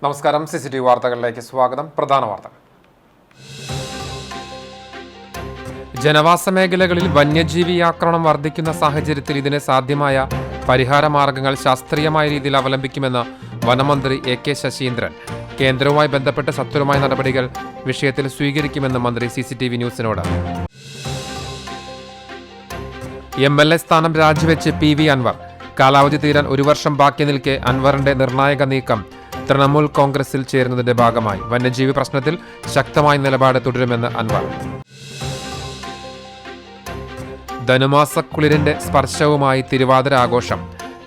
നമസ്കാരം. CCTV വാർത്തകളിലേക്ക് സ്വാഗതം. പ്രധാന വാർത്തകൾ. ജനവാസ മേഖലകളിൽ വന്യജീവി ആക്രമണം വർദ്ധിക്കുന്ന സാഹചര്യത്തിൽ ഇതിന് സാധ്യമായ പരിഹാര മാർഗങ്ങൾ ശാസ്ത്രീയമായ രീതിയിൽ അവലംബിക്കുമെന്ന് വനമന്ത്രി AK ശശീന്ദ്രൻ. കേന്ദ്രവുമായി ബന്ധപ്പെട്ട സത്വരമായ നടപടികൾ വിഷയത്തിൽ സ്വീകരിക്കുമെന്ന് മന്ത്രി CCTV ന്യൂസിനോട്. MLA സ്ഥാനം രാജിവെച്ച് PV അൻവർ. കാലാവധി തീരാൻ 1 വർഷം ബാക്കി നിൽക്കെ അൻവറിന്റെ നിർണായക നീക്കം തൃണമൂൽ കോൺഗ്രസിൽ ചേരുന്നതിന്റെ ഭാഗമായി. വന്യജീവി പ്രശ്നത്തിൽ ശക്തമായ നിലപാട് തുടരുമെന്ന് അൻവർ. ധനുമാസക്കുളിരിന്റെ സ്പർശവുമായി തിരുവാതിര ആഘോഷം.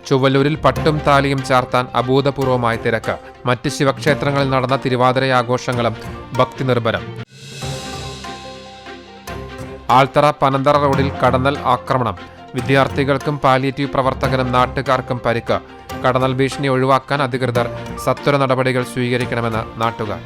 ചുവല്ലൂരിൽ പട്ടും താലിയും ചാർത്താൻ അഭൂതപൂർവമായ തിരക്ക്. മറ്റ് ശിവക്ഷേത്രങ്ങളിൽ നടന്ന തിരുവാതിരയാഘോഷങ്ങളും ഭക്തി നിർഭരം. ആൽത്തറ പനന്തറ റോഡിൽ കടന്നൽ ആക്രമണം. വിദ്യാർത്ഥികൾക്കും പാലിയേറ്റീവ് പ്രവർത്തകനും നാട്ടുകാർക്കും പരിക്ക്. കടന്നൽ ഭീഷണി ഒഴിവാക്കാൻ അധികൃതർ സത്വര നടപടികൾ സ്വീകരിക്കണമെന്ന് നാട്ടുകാർ.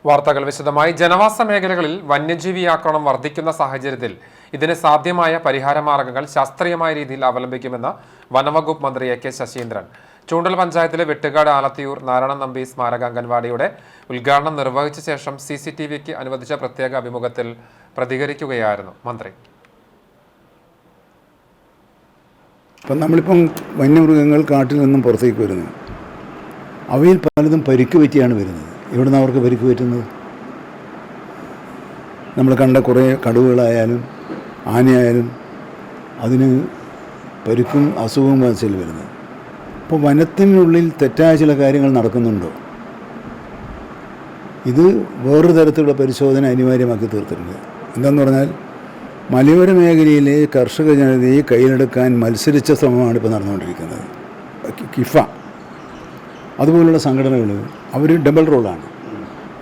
വാർത്തകൾ വിശദമായി. ജനവാസ മേഖലകളിൽ വന്യജീവി ആക്രമണം വർദ്ധിക്കുന്ന സാഹചര്യത്തിൽ ഇതിന് സാധ്യമായ പരിഹാര മാർഗങ്ങൾ ശാസ്ത്രീയമായ രീതിയിൽ അവലംബിക്കുമെന്ന് വനംവകുപ്പ് മന്ത്രി AK ശശീന്ദ്രൻ. ചൂണ്ടൽ പഞ്ചായത്തിലെ വെട്ടുകാട് ആലത്തിയൂർ നാരായണൻ നമ്പി സ്മാരക അംഗൻവാടിയുടെ ഉദ്ഘാടനം നിർവഹിച്ച ശേഷം CCTVക്ക് അനുവദിച്ച പ്രത്യേക അഭിമുഖത്തിൽ പ്രതികരിക്കുകയായിരുന്നു മന്ത്രി. നമ്മളിപ്പം വന്യമൃഗങ്ങൾ കാട്ടിൽ നിന്നും പുറത്തേക്ക് വരുന്നു. അവയിൽ പലതും പരിക്ക് പറ്റിയാണ് വരുന്നത്. എവിടെ നിന്ന് അവർക്ക് പരിക്ക് പറ്റുന്നത്? നമ്മൾ കണ്ട കുറേ കടുവകളായാലും ആനയായാലും അതിന് പരിക്കും അസുഖവും വച്ചിൽ വരുന്നത്. അപ്പോൾ വനത്തിനുള്ളിൽ തെറ്റായ ചില കാര്യങ്ങൾ നടക്കുന്നുണ്ടോ? ഇത് വേറൊരു തരത്തിലുള്ള പരിശോധന അനിവാര്യമാക്കി തീർത്തിട്ടുണ്ട്. എന്താണെന്ന് പറഞ്ഞാൽ മലയോര മേഖലയിലെ കർഷക ജനതയെ കയ്യിലെടുക്കാൻ മത്സരിച്ച ശ്രമമാണ് ഇപ്പോൾ നടന്നുകൊണ്ടിരിക്കുന്നത്. കിഫ അതുപോലുള്ള സംഘടനകൾ അവർ ഡബിൾ റോളാണ്.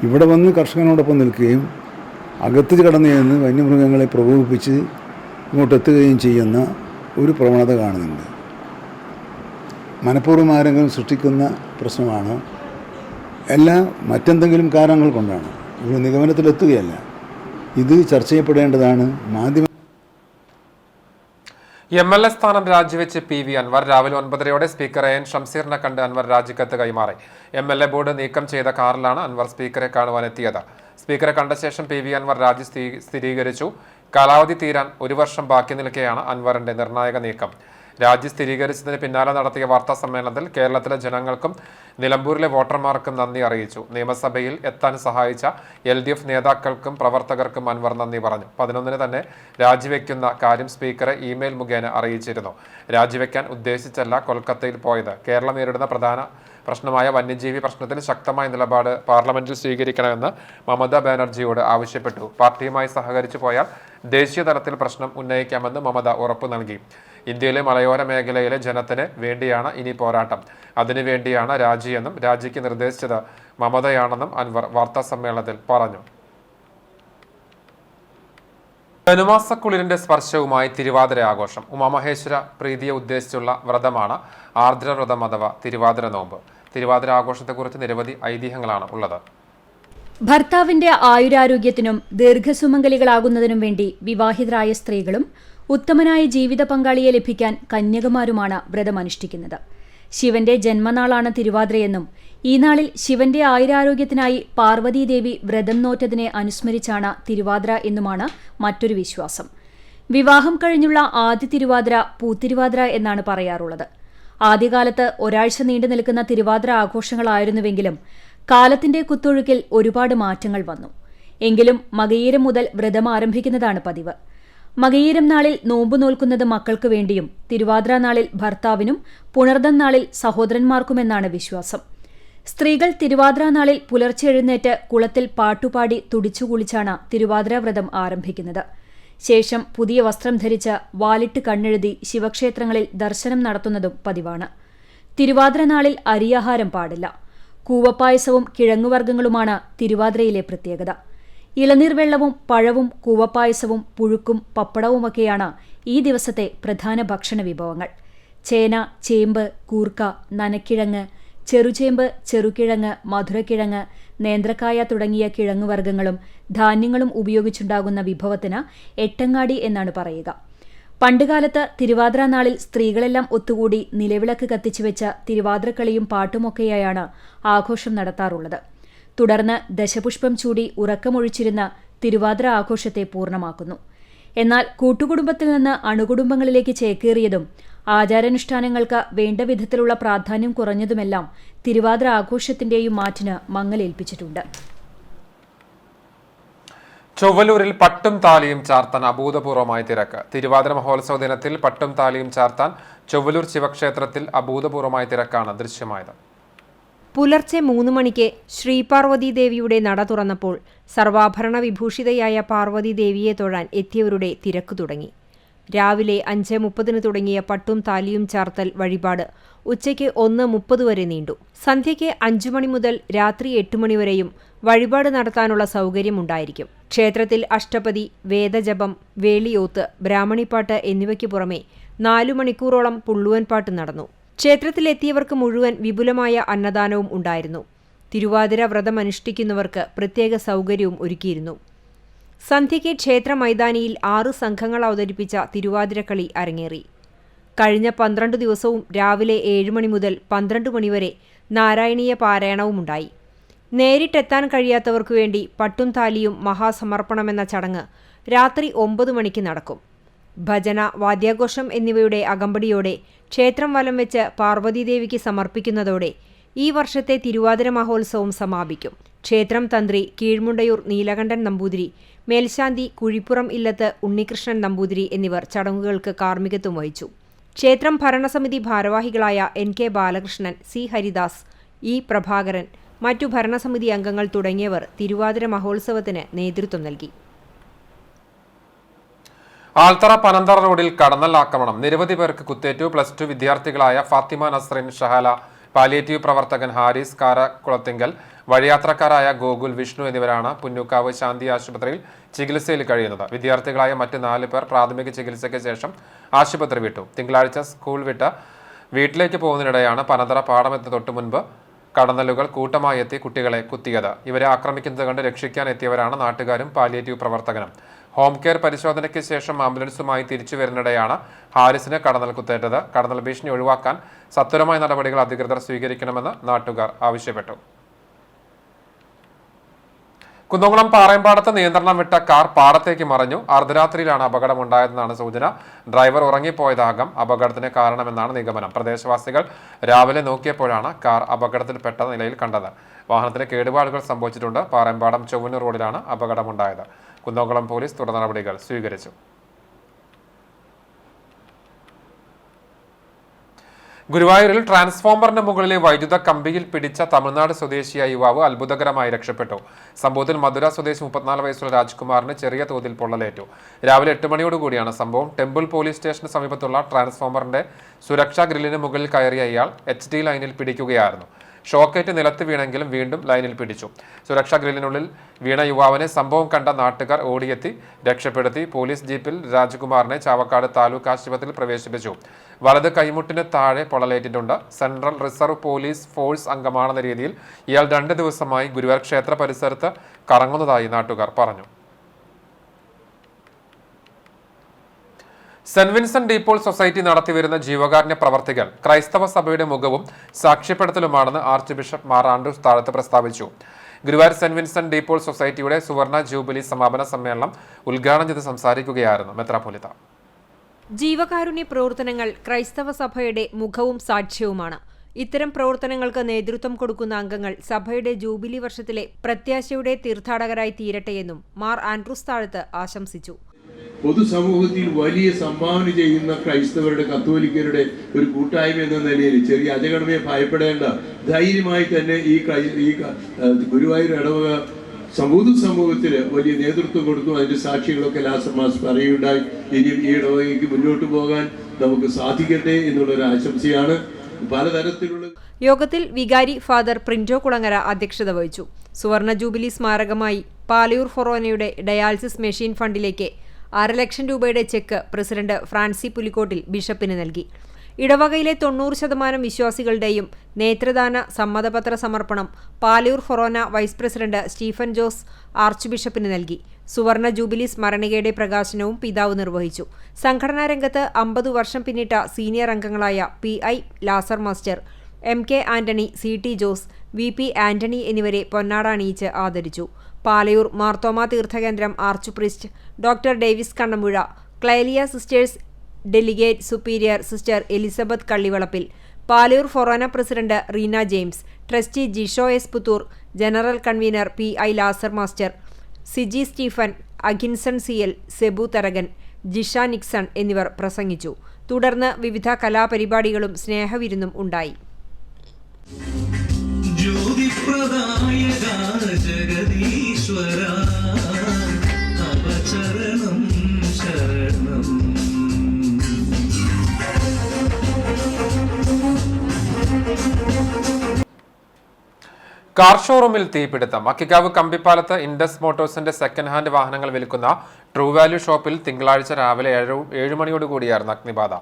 ഇവിടെ വന്ന് കർഷകനോടൊപ്പം നിൽക്കുകയും അകത്ത് കടന്നു ചെന്ന് വന്യമൃഗങ്ങളെ പ്രകോപിപ്പിച്ച് ഇങ്ങോട്ടെത്തുകയും ചെയ്യുന്ന ഒരു പ്രവണത കാണുന്നുണ്ട്. മനഃപൂർവ്വം ആരെങ്കിലും സൃഷ്ടിക്കുന്ന പ്രശ്നമാണോ? എല്ലാം മറ്റെന്തെങ്കിലും കാരണങ്ങൾ കൊണ്ടാണ്. ഒരു നിഗമനത്തിലെത്തുകയല്ല. ഇത് ചർച്ച ചെയ്യപ്പെടേണ്ടതാണ്. മാധ്യമ MLA സ്ഥാനം രാജിവെച്ച് PV അൻവർ. രാവിലെ 9:30 സ്പീക്കർ AN ഷംസീറിനെ കണ്ട് അൻവർ രാജിക്കത്ത് കൈമാറി. MLA ബോർഡ് നീക്കം ചെയ്ത കാറിലാണ് അൻവർ സ്പീക്കറെ കാണുവാനെത്തിയത്. സ്പീക്കറെ കണ്ട ശേഷം PV അൻവർ രാജി സ്ഥിരീകരിച്ചു. കാലാവധി തീരാൻ 1 വർഷം ബാക്കി നിൽക്കെയാണ് അൻവറിന്റെ നിർണായക നീക്കം. രാജി സ്ഥിരീകരിച്ചതിന് പിന്നാലെ നടത്തിയ വാർത്താ സമ്മേളനത്തിൽ കേരളത്തിലെ ജനങ്ങൾക്കും നിലമ്പൂരിലെ വോട്ടർമാർക്കും നന്ദി അറിയിച്ചു. നിയമസഭയിൽ എത്താൻ സഹായിച്ച LDF നേതാക്കൾക്കും പ്രവർത്തകർക്കും അൻവർ നന്ദി പറഞ്ഞു. 11-ന് തന്നെ രാജിവെക്കുന്ന കാര്യം സ്പീക്കറെ ഇമെയിൽ മുഖേന അറിയിച്ചിരുന്നു. രാജിവെക്കാൻ ഉദ്ദേശിച്ചല്ല കൊൽക്കത്തയിൽ പോയത്. കേരളം നേരിടുന്ന പ്രധാന പ്രശ്നമായ വന്യജീവി പ്രശ്നത്തിൽ ശക്തമായ നിലപാട് പാർലമെന്റിൽ സ്വീകരിക്കണമെന്ന് മമതാ ബാനർജിയോട് ആവശ്യപ്പെട്ടു. പാർട്ടിയുമായി സഹകരിച്ചു പോയാൽ ദേശീയ തലത്തിൽ പ്രശ്നം ഉന്നയിക്കാമെന്ന് മമത ഉറപ്പു നൽകി. ഇന്ത്യയിലെ മലയോര മേഖലയിലെ ജനത്തിന് വേണ്ടിയാണ് ഇനി പോരാട്ടം. അതിനുവേണ്ടിയാണ് രാജിയെന്നും രാജിക്ക് നിർദ്ദേശിച്ചത് മമതയാണെന്നും അൻവർ വാർത്താ സമ്മേളനത്തിൽ പറഞ്ഞു. ധനുമാസക്കുളിരിന്റെ സ്പർശവുമായി തിരുവാതിര ആഘോഷം. ഉമാമഹേശ്വര പ്രീതിയെ ഉദ്ദേശിച്ചുള്ള വ്രതമാണ് ആർദ്രവ്രതം അഥവാ തിരുവാതിര നോമ്പ്. തിരുവാതിര ആഘോഷത്തെക്കുറിച്ച് നിരവധി ഐതിഹ്യങ്ങളാണ് ഉള്ളത്. ഭർത്താവിന്റെ ആയുരാരോഗ്യത്തിനും ദീർഘസുമംഗലികളാകുന്നതിനും വേണ്ടി വിവാഹിതരായ സ്ത്രീകളും ഉത്തമനായ ജീവിത പങ്കാളിയെ ലഭിക്കാൻ കന്യകമാരുമാണ് വ്രതമനുഷ്ഠിക്കുന്നത്. ശിവന്റെ ജന്മനാളാണ് തിരുവാതിരയെന്നും ഈ നാളിൽ ശിവന്റെ ആയുരാരോഗ്യത്തിനായി പാർവതീദേവി വ്രതം നോറ്റതിനെ അനുസ്മരിച്ചാണ് തിരുവാതിര എന്നുമാണ് മറ്റൊരു വിശ്വാസം. വിവാഹം കഴിഞ്ഞുള്ള ആദ്യ തിരുവാതിര പൂത്തിരുവാതിര എന്നാണ് പറയാറുള്ളത്. ആദ്യകാലത്ത് ഒരാഴ്ച നീണ്ടു നിൽക്കുന്ന തിരുവാതിര ആഘോഷങ്ങളായിരുന്നുവെങ്കിലും കാലത്തിന്റെ കുത്തൊഴുക്കിൽ ഒരുപാട് മാറ്റങ്ങൾ വന്നു. എങ്കിലും മകയിരം മുതൽ വ്രതം ആരംഭിക്കുന്നതാണ് പതിവ്. മകയിരം നാളിൽ നോമ്പു നോൽക്കുന്നത് മക്കൾക്ക് വേണ്ടിയും തിരുവാതിര നാളിൽ ഭർത്താവിനും പുണർദം നാളിൽ സഹോദരന്മാർക്കുമെന്നാണ് വിശ്വാസം. സ്ത്രീകൾ തിരുവാതിര നാളിൽ പുലർച്ചെ എഴുന്നേറ്റ് കുളത്തിൽ പാട്ടുപാടി തുടിച്ചുകുളിച്ചാണ് തിരുവാതിര വ്രതം ആരംഭിക്കുന്നത്. ശേഷം പുതിയ വസ്ത്രം ധരിച്ച് വാലിട്ട് കണ്ണെഴുതി ശിവക്ഷേത്രങ്ങളിൽ ദർശനം നടത്തുന്നതും പതിവാണ്. തിരുവാതിര നാളിൽ അരിയാഹാരം പാടില്ല. കൂവപ്പായസവും കിഴങ്ങുവർഗ്ഗങ്ങളുമാണ് തിരുവാതിരയിലെ പ്രത്യേകത. ഇളനീർ വെള്ളവും പഴവും കൂവപ്പായസവും പുഴുക്കും പപ്പടവുമൊക്കെയാണ് ഈ ദിവസത്തെ പ്രധാന ഭക്ഷണ വിഭവങ്ങൾ. ചേന, ചേമ്പ്, കൂർക്ക, നനക്കിഴങ്ങ്, ചെറുചേമ്പ്, ചെറുകിഴങ്ങ്, മധുരക്കിഴങ്ങ്, നേന്ത്രക്കായ തുടങ്ങിയ കിഴങ്ങുവർഗ്ഗങ്ങളും ധാന്യങ്ങളും ഉപയോഗിച്ചുണ്ടാകുന്ന വിഭവത്തിന് എട്ടങ്ങാടി എന്നാണ് പറയുക. പണ്ടുകാലത്ത് തിരുവാതിര നാളിൽ സ്ത്രീകളെല്ലാം ഒത്തുകൂടി നിലവിളക്ക് കത്തിച്ചുവെച്ച തിരുവാതിരക്കളിയും പാട്ടുമൊക്കെയായാണ് ആഘോഷം നടത്താറുള്ളത്. തുടർന്ന് ദശപുഷ്പം ചൂടി ഉറക്കമൊഴിച്ചിരുന്ന തിരുവാതിര ആഘോഷത്തെ പൂർണ്ണമാക്കുന്നു. എന്നാൽ കൂട്ടുകുടുംബത്തിൽ നിന്ന് അണുകുടുംബങ്ങളിലേക്ക് ചേക്കേറിയതും ആചാരാനുഷ്ഠാനങ്ങൾക്ക് വേണ്ട വിധത്തിലുള്ള പ്രാധാന്യം കുറഞ്ഞതുമെല്ലാം തിരുവാതിര ആഘോഷത്തിന്റെയും മാറ്റിന് മങ്ങലേൽപ്പിച്ചിട്ടുണ്ട്. ചൊവ്വലൂരിൽ പട്ടും താലിയും ചാർത്താൻ അഭൂതപൂർവമായ തിരക്ക്. തിരുവാതിര മഹോത്സവ ദിനത്തിൽ പട്ടും താലിയും ചാർത്താൻ ചൊവ്വലൂർ ശിവക്ഷേത്രത്തിൽ അഭൂതപൂർവമായ തിരക്കാണ് ദൃശ്യമായത്. പുലർച്ചെ 3 മണിക്ക് ശ്രീപാർവതീദേവിയുടെ നട തുറന്നപ്പോൾ സർവാഭരണ വിഭൂഷിതയായ പാർവതീദേവിയെ തൊഴാൻ എത്തിയവരുടെ തിരക്ക് തുടങ്ങി. രാവിലെ 5:30 തുടങ്ങിയ പട്ടും താലിയും ചാർത്തൽ വഴിപാട് ഉച്ചയ്ക്ക് 1:30 വരെ നീണ്ടു. സന്ധ്യയ്ക്ക് 5 മണി മുതൽ രാത്രി 8 മണി വരെയും വഴിപാട് നടത്താനുള്ള സൗകര്യമുണ്ടായിരിക്കും. ക്ഷേത്രത്തിൽ അഷ്ടപതി, വേദജപം, വേളിയോത്ത്, ബ്രാഹ്മണിപ്പാട്ട് എന്നിവയ്ക്ക് പുറമെ 4 മണിക്കൂറോളം പുള്ളുവൻപാട്ട് നടന്നു. ക്ഷേത്രത്തിലെത്തിയവർക്ക് മുഴുവൻ വിപുലമായ അന്നദാനവും ഉണ്ടായിരുന്നു. തിരുവാതിര വ്രതമനുഷ്ഠിക്കുന്നവർക്ക് പ്രത്യേക സൗകര്യവും ഒരുക്കിയിരുന്നു. സന്ധ്യയ്ക്ക് ക്ഷേത്ര മൈതാനിയിൽ 6 സംഘങ്ങൾ അവതരിപ്പിച്ച തിരുവാതിരക്കളി അരങ്ങേറി. കഴിഞ്ഞ 12 ദിവസവും രാവിലെ 7 മണി മുതൽ 12 മണിവരെ നാരായണീയ പാരായണവുമുണ്ടായി. നേരിട്ടെത്താൻ കഴിയാത്തവർക്കു വേണ്ടി പട്ടും താലിയും മഹാസമർപ്പണമെന്ന ചടങ്ങ് രാത്രി 9 മണിക്ക് നടക്കും. ഭജന, വാദ്യാഘോഷം എന്നിവയുടെ അകമ്പടിയോടെ ക്ഷേത്രം വലം വെച്ച് പാർവതീദേവിക്ക് സമർപ്പിക്കുന്നതോടെ ഈ വർഷത്തെ തിരുവാതിര മഹോത്സവം സമാപിക്കും. ക്ഷേത്രം തന്ത്രി കീഴ്മുണ്ടയൂർ നീലകണ്ഠൻ നമ്പൂതിരി, മേൽശാന്തി കുഴിപ്പുറം ഇല്ലത്ത് ഉണ്ണികൃഷ്ണൻ നമ്പൂതിരി എന്നിവർ ചടങ്ങുകൾക്ക് കാർമ്മികത്വം വഹിച്ചു. ക്ഷേത്രം ഭരണസമിതി ഭാരവാഹികളായ NK Balakrishnan, C Haridas, E Prabhakaran, മറ്റു ഭരണസമിതി അംഗങ്ങൾ തുടങ്ങിയവർ തിരുവാതിര മഹോത്സവത്തിന് നേതൃത്വം നൽകി. ആൽത്തറ പനന്തറ റോഡിൽ കടന്നൽ ആക്രമണം. നിരവധി പേർക്ക് കുത്തേറ്റു. +2 വിദ്യാർത്ഥികളായ ഫാത്തിമ നസ്രിൻ, ഷഹല, പാലിയേറ്റീവ് പ്രവർത്തകൻ ഹാരിസ് കാരക്കുളത്തിങ്കൽ, വഴിയാത്രക്കാരായ ഗോകുൽ, വിഷ്ണു എന്നിവരാണ് പുന്നൂക്കാവ് ശാന്തി ആശുപത്രിയിൽ ചികിത്സയിൽ കഴിയുന്നത്. വിദ്യാർത്ഥികളായ മറ്റ് 4 പേർ പ്രാഥമിക ചികിത്സയ്ക്ക് ശേഷം ആശുപത്രി വിട്ടു. തിങ്കളാഴ്ച സ്കൂൾ വിട്ട് വീട്ടിലേക്ക് പോകുന്നതിനിടെയാണ് പനന്തറ പാടമെത്തി തൊട്ടു മുൻപ് കടന്നലുകൾ കൂട്ടമായി എത്തി കുട്ടികളെ കുത്തിയത്. ഇവരെ ആക്രമിക്കുന്നത് കണ്ട് രക്ഷിക്കാൻ എത്തിയവരാണ് നാട്ടുകാരും പാലിയേറ്റീവ് പ്രവർത്തകനും. ഹോം കെയർ പരിശോധനയ്ക്ക് ശേഷം ആംബുലൻസുമായി തിരിച്ചു വരുന്നിടെയാണ് ഹാരിസിന് കടന്നൽ കുത്തേറ്റത്. കടന്നൽ ഭീഷണി ഒഴിവാക്കാൻ സത്വരമായ നടപടികൾ അധികൃതർ സ്വീകരിക്കണമെന്ന് നാട്ടുകാർ ആവശ്യപ്പെട്ടു. കുന്നംകുളം പാറയമ്പാടത്ത് നിയന്ത്രണം വിട്ട കാർ പാടത്തേക്ക് മറിഞ്ഞു. അർദ്ധരാത്രിയിലാണ് അപകടമുണ്ടായതെന്നാണ് സൂചന. ഡ്രൈവർ ഉറങ്ങിപ്പോയതാകാം അപകടത്തിന് കാരണമെന്നാണ് നിഗമനം. പ്രദേശവാസികൾ രാവിലെ നോക്കിയപ്പോഴാണ് കാർ അപകടത്തിൽപ്പെട്ട നിലയിൽ കണ്ടത്. വാഹനത്തിന് കേടുപാടുകൾ സംഭവിച്ചിട്ടുണ്ട്. പാറയമ്പാടം ചൊവ്വന്നൂർ റോഡിലാണ് അപകടമുണ്ടായത്. കുന്നംകുളം പോലീസ് തുടർ നടപടികൾ സ്വീകരിച്ചു. ഗുരുവായൂരിൽ ട്രാൻസ്ഫോമറിന് മുകളിലെ വൈദ്യുത കമ്പിയിൽ പിടിച്ച തമിഴ്നാട് സ്വദേശിയായ യുവാവ് അത്ഭുതകരമായി രക്ഷപ്പെട്ടു. സംഭവത്തിൽ മധുര സ്വദേശി 34 വയസ്സുള്ള രാജ്കുമാറിന് ചെറിയ തോതിൽ പൊള്ളലേറ്റു. രാവിലെ 8 മണിയോടുകൂടിയാണ് സംഭവം. ടെമ്പിൾ പോലീസ് സ്റ്റേഷന് സമീപത്തുള്ള ട്രാൻസ്ഫോമറിന്റെ സുരക്ഷാ ഗ്രില്ലിന് മുകളിൽ കയറിയ ഇയാൾ HT ലൈനിൽ പിടിക്കുകയായിരുന്നു. ഷോക്കേറ്റ് നിലത്ത് വീണെങ്കിലും വീണ്ടും ലൈനിൽ പിടിച്ചു. സുരക്ഷാ ഗ്രില്ലിനുള്ളിൽ വീണ യുവാവിനെ സംഭവം കണ്ട നാട്ടുകാർ ഓടിയെത്തി രക്ഷപ്പെടുത്തി. പോലീസ് ജീപ്പിൽ രാജ്കുമാറിനെ ചാവക്കാട് താലൂക്ക് ആശുപത്രിയിൽ പ്രവേശിപ്പിച്ചു. വലത് കൈമുട്ടിന് താഴെ പൊള്ളലേറ്റിട്ടുണ്ട്. സെൻട്രൽ റിസർവ് പോലീസ് ഫോഴ്സ് അംഗമാണെന്ന രീതിയിൽ ഇയാൾ 2 ദിവസമായി ഗുരുവായൂർ ക്ഷേത്ര പരിസരത്ത് കറങ്ങുന്നതായി നാട്ടുകാർ പറഞ്ഞു. Saint Vincent de Paul Society നടത്തിവരുന്ന ജീവകാരുണ്യ പ്രവർത്തികൾ ക്രൈസ്തവ സഭയുടെ മുഖവും സാക്ഷ്യപ്പെടുത്തലുമാണെന്ന് archbishop Mar Andrews Thazhath പ്രസ്താവിച്ചു. Guruvayur Saint Vincent de Paul സൊസൈറ്റിയുടെ സുവർണ ജൂബിലി സമാപന സമ്മേളനം ഉദ്ഘാടനം ചെയ്ത് സംസാരിക്കുകയായിരുന്നു മെത്രാപ്പൊലീത്ത. ജീവകാരുണ്യ പ്രവർത്തനങ്ങൾ ക്രൈസ്തവ സഭയുടെ മുഖവും സാക്ഷ്യവുമാണ്. ഇത്തരം പ്രവർത്തനങ്ങൾക്ക് നേതൃത്വം കൊടുക്കുന്ന അംഗങ്ങൾ സഭയുടെ ജൂബിലി വർഷത്തിലെ പ്രത്യാശയുടെ തീർത്ഥാടകരായി തീരട്ടെയെന്നും മാർ ആൻഡ്രൂസ് താഴത്ത് ആശംസിച്ചു. പൊതുസമൂഹത്തിൽ വലിയ സംഭാവന ചെയ്യുന്ന ക്രൈസ്തവരുടെ, കത്തോലിക്കരുടെ ഒരു കൂട്ടായ്മ എന്ന നിലയിൽ ചെറിയ അജഗണമയെ ഭയപ്പെടേണ്ട, ധൈര്യമായി തന്നെ ഈ ഗുരുവായൂർ ഇടവക സമൂഹത്തിന് വലിയ നേതൃത്വം കൊടുത്തു. അതിന്റെ സാക്ഷികളൊക്കെ ലാസ്റ്റ് മാസം പറയുകയുണ്ടായി. ഇനിയും ഈ ഇടവകയ്ക്ക് മുന്നോട്ട് പോകാൻ നമുക്ക് സാധിക്കട്ടെ എന്നുള്ളൊരു ആശംസയാണ്. പലതരത്തിലുള്ള യോഗത്തിൽ വികാരി ഫാദർ പ്രിന്റോ കുളങ്ങര അധ്യക്ഷത വഹിച്ചു. സുവർണ ജൂബിലി സ്മാരകമായി പാലയൂർ ഫൊറോനയുടെ ഡയാലിസിസ് മെഷീൻ ഫണ്ടിലേക്ക് 6 ലക്ഷം രൂപയുടെ ചെക്ക് പ്രസിഡന്റ് ഫ്രാൻസി പുലിക്കോട്ടിൽ ബിഷപ്പിന് നൽകി. ഇടവകയിലെ 90% വിശ്വാസികളുടെയും നേത്രദാന സമ്മതപത്ര സമർപ്പണം Palayur forane vice president Stephen Jose arch ബിഷപ്പിന് നൽകി. സുവർണ ജൂബിലി സ്മരണികയുടെ പ്രകാശനവും പിതാവ് നിർവഹിച്ചു. സംഘടനാ രംഗത്ത് 50 വർഷം പിന്നിട്ട സീനിയർ അംഗങ്ങളായ PI Lazar master, MK Antony, CT Jose, VP Antony എന്നിവരെ പൊന്നാട അണിയിച്ച് ആദരിച്ചു. പാലയൂർ മാർത്തോമ തീർത്ഥകേന്ദ്രം arch priest doctor Davis Kannampuzha, ക്ലൈലിയ sisters delegate superior sister Elizabeth Kallivalappil, Palayur forane president Reena James, trustee Jisho S Puthur, general convener PI Lazar master, Siji Stephen, Aginson CL, Sebu Tharakan, Jisha Nixon എന്നിവർ പ്രസംഗിച്ചു. തുടർന്ന് വിവിധ കലാപരിപാടികളും സ്നേഹവിരുന്നും ഉണ്ടായി. കാർ ഷോറൂമിൽ തീപിടുത്തം. മക്കിക്കാവ് കമ്പിപ്പാലത്ത് ഇൻഡസ് മോട്ടോഴ്സിന്റെ സെക്കൻഡ് ഹാൻഡ് വാഹനങ്ങൾ വിൽക്കുന്ന ട്രൂ വാല്യൂ ഷോപ്പിൽ തിങ്കളാഴ്ച രാവിലെ 7 മണിയോടുകൂടിയായിരുന്നു അഗ്നിബാധ.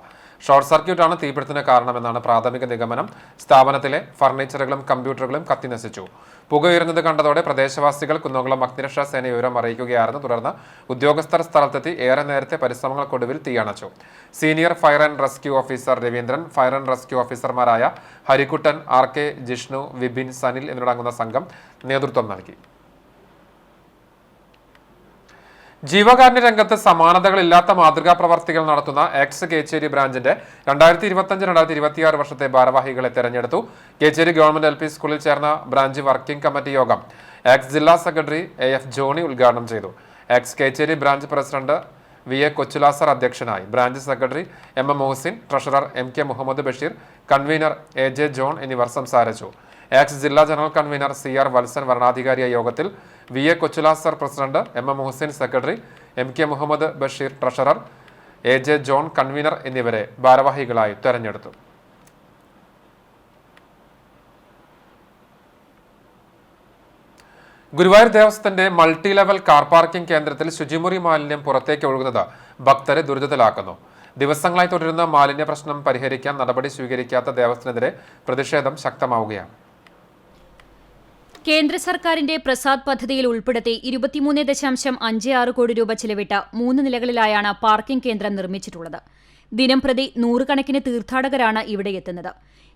ഷോർട്ട് സർക്യൂട്ടാണ് തീപിടുത്തത്തിന് കാരണമെന്നാണ് പ്രാഥമിക നിഗമനം. സ്ഥാപനത്തിലെ ഫർണിച്ചറുകളും കമ്പ്യൂട്ടറുകളും കത്തിനശിച്ചു. പുകയുയരുന്നത് കണ്ടതോടെ പ്രദേശവാസികൾ കുന്നംകുളം അഗ്നിരക്ഷാ സേന വിവരം അറിയിക്കുകയായിരുന്നു. തുടർന്ന് ഉദ്യോഗസ്ഥർ സ്ഥലത്തെത്തി ഏറെ നേരത്തെ പരിശ്രമങ്ങൾക്കൊടുവിൽ തീയണച്ചു. Senior fire and rescue officer Raveendran, fire and rescue ഓഫീസർമാരായ ഹരിക്കുട്ടൻ, RK, ജിഷ്ണു, വിപിൻ, സനിൽ എന്നിവരടങ്ങുന്ന സംഘം നേതൃത്വം നൽകി. ജീവകാരുണ്യ രംഗത്ത് സമാനതകളില്ലാത്ത മാതൃകാ പ്രവർത്തികൾ നടത്തുന്ന എക്സ് കേച്ചേരി ബ്രാഞ്ചിന്റെ 2025-2026 വർഷത്തെ ഭാരവാഹികളെ തെരഞ്ഞെടുത്തു. കേച്ചേരി ഗവൺമെന്റ് LP സ്കൂളിൽ ചേർന്ന ബ്രാഞ്ച് വർക്കിംഗ് കമ്മിറ്റി യോഗം എക്സ് ജില്ലാ സെക്രട്ടറി AF ജോണി ഉദ്ഘാടനം ചെയ്തു. Ex Kechery branch president VA Kochulasar അധ്യക്ഷനായി. Branch secretary MM Muhsin, treasurer MK Muhammad Basheer, convener AJ John എന്നിവർ സംസാരിച്ചു. എക്സ് ജില്ലാ ജനറൽ കൺവീനർ CR വത്സൻ വരണാധികാരിയായ യോഗത്തിൽ VA കൊച്ചുലാസർ president MM Muhsin, secretary MK Muhammad Basheer, treasurer AJ John, convener എന്നിവരെ ഭാരവാഹികളായി തെരഞ്ഞെടുത്തു. ഗുരുവായൂർ ദേവസ്വത്തിന്റെ മൾട്ടി ലെവൽ കാർ പാർക്കിംഗ് കേന്ദ്രത്തിൽ ശുചിമുറി മാലിന്യം പുറത്തേക്ക് ഒഴുകുന്നത് ഭക്തരെ ദുരിതത്തിലാക്കുന്നു. ദിവസങ്ങളായി തുടരുന്ന മാലിന്യ പ്രശ്നം പരിഹരിക്കാൻ നടപടി സ്വീകരിക്കാത്ത ദേവസ്വത്തിനെതിരെ പ്രതിഷേധം ശക്തമാവുകയാണ്. കേന്ദ്ര സർക്കാരിന്റെ പ്രസാദ് പദ്ധതിയിൽ ഉൾപ്പെടുത്തി 23.56 കോടി രൂപ ചിലവിട്ട 3 നിലകളിലായാണ് പാർക്കിംഗ് കേന്ദ്രം നിർമ്മിച്ചിട്ടുള്ളത്. ദിനംപ്രതി 100 കണക്കിന് തീർത്ഥാടകരാണ് ഇവിടെ എത്തുന്നത്.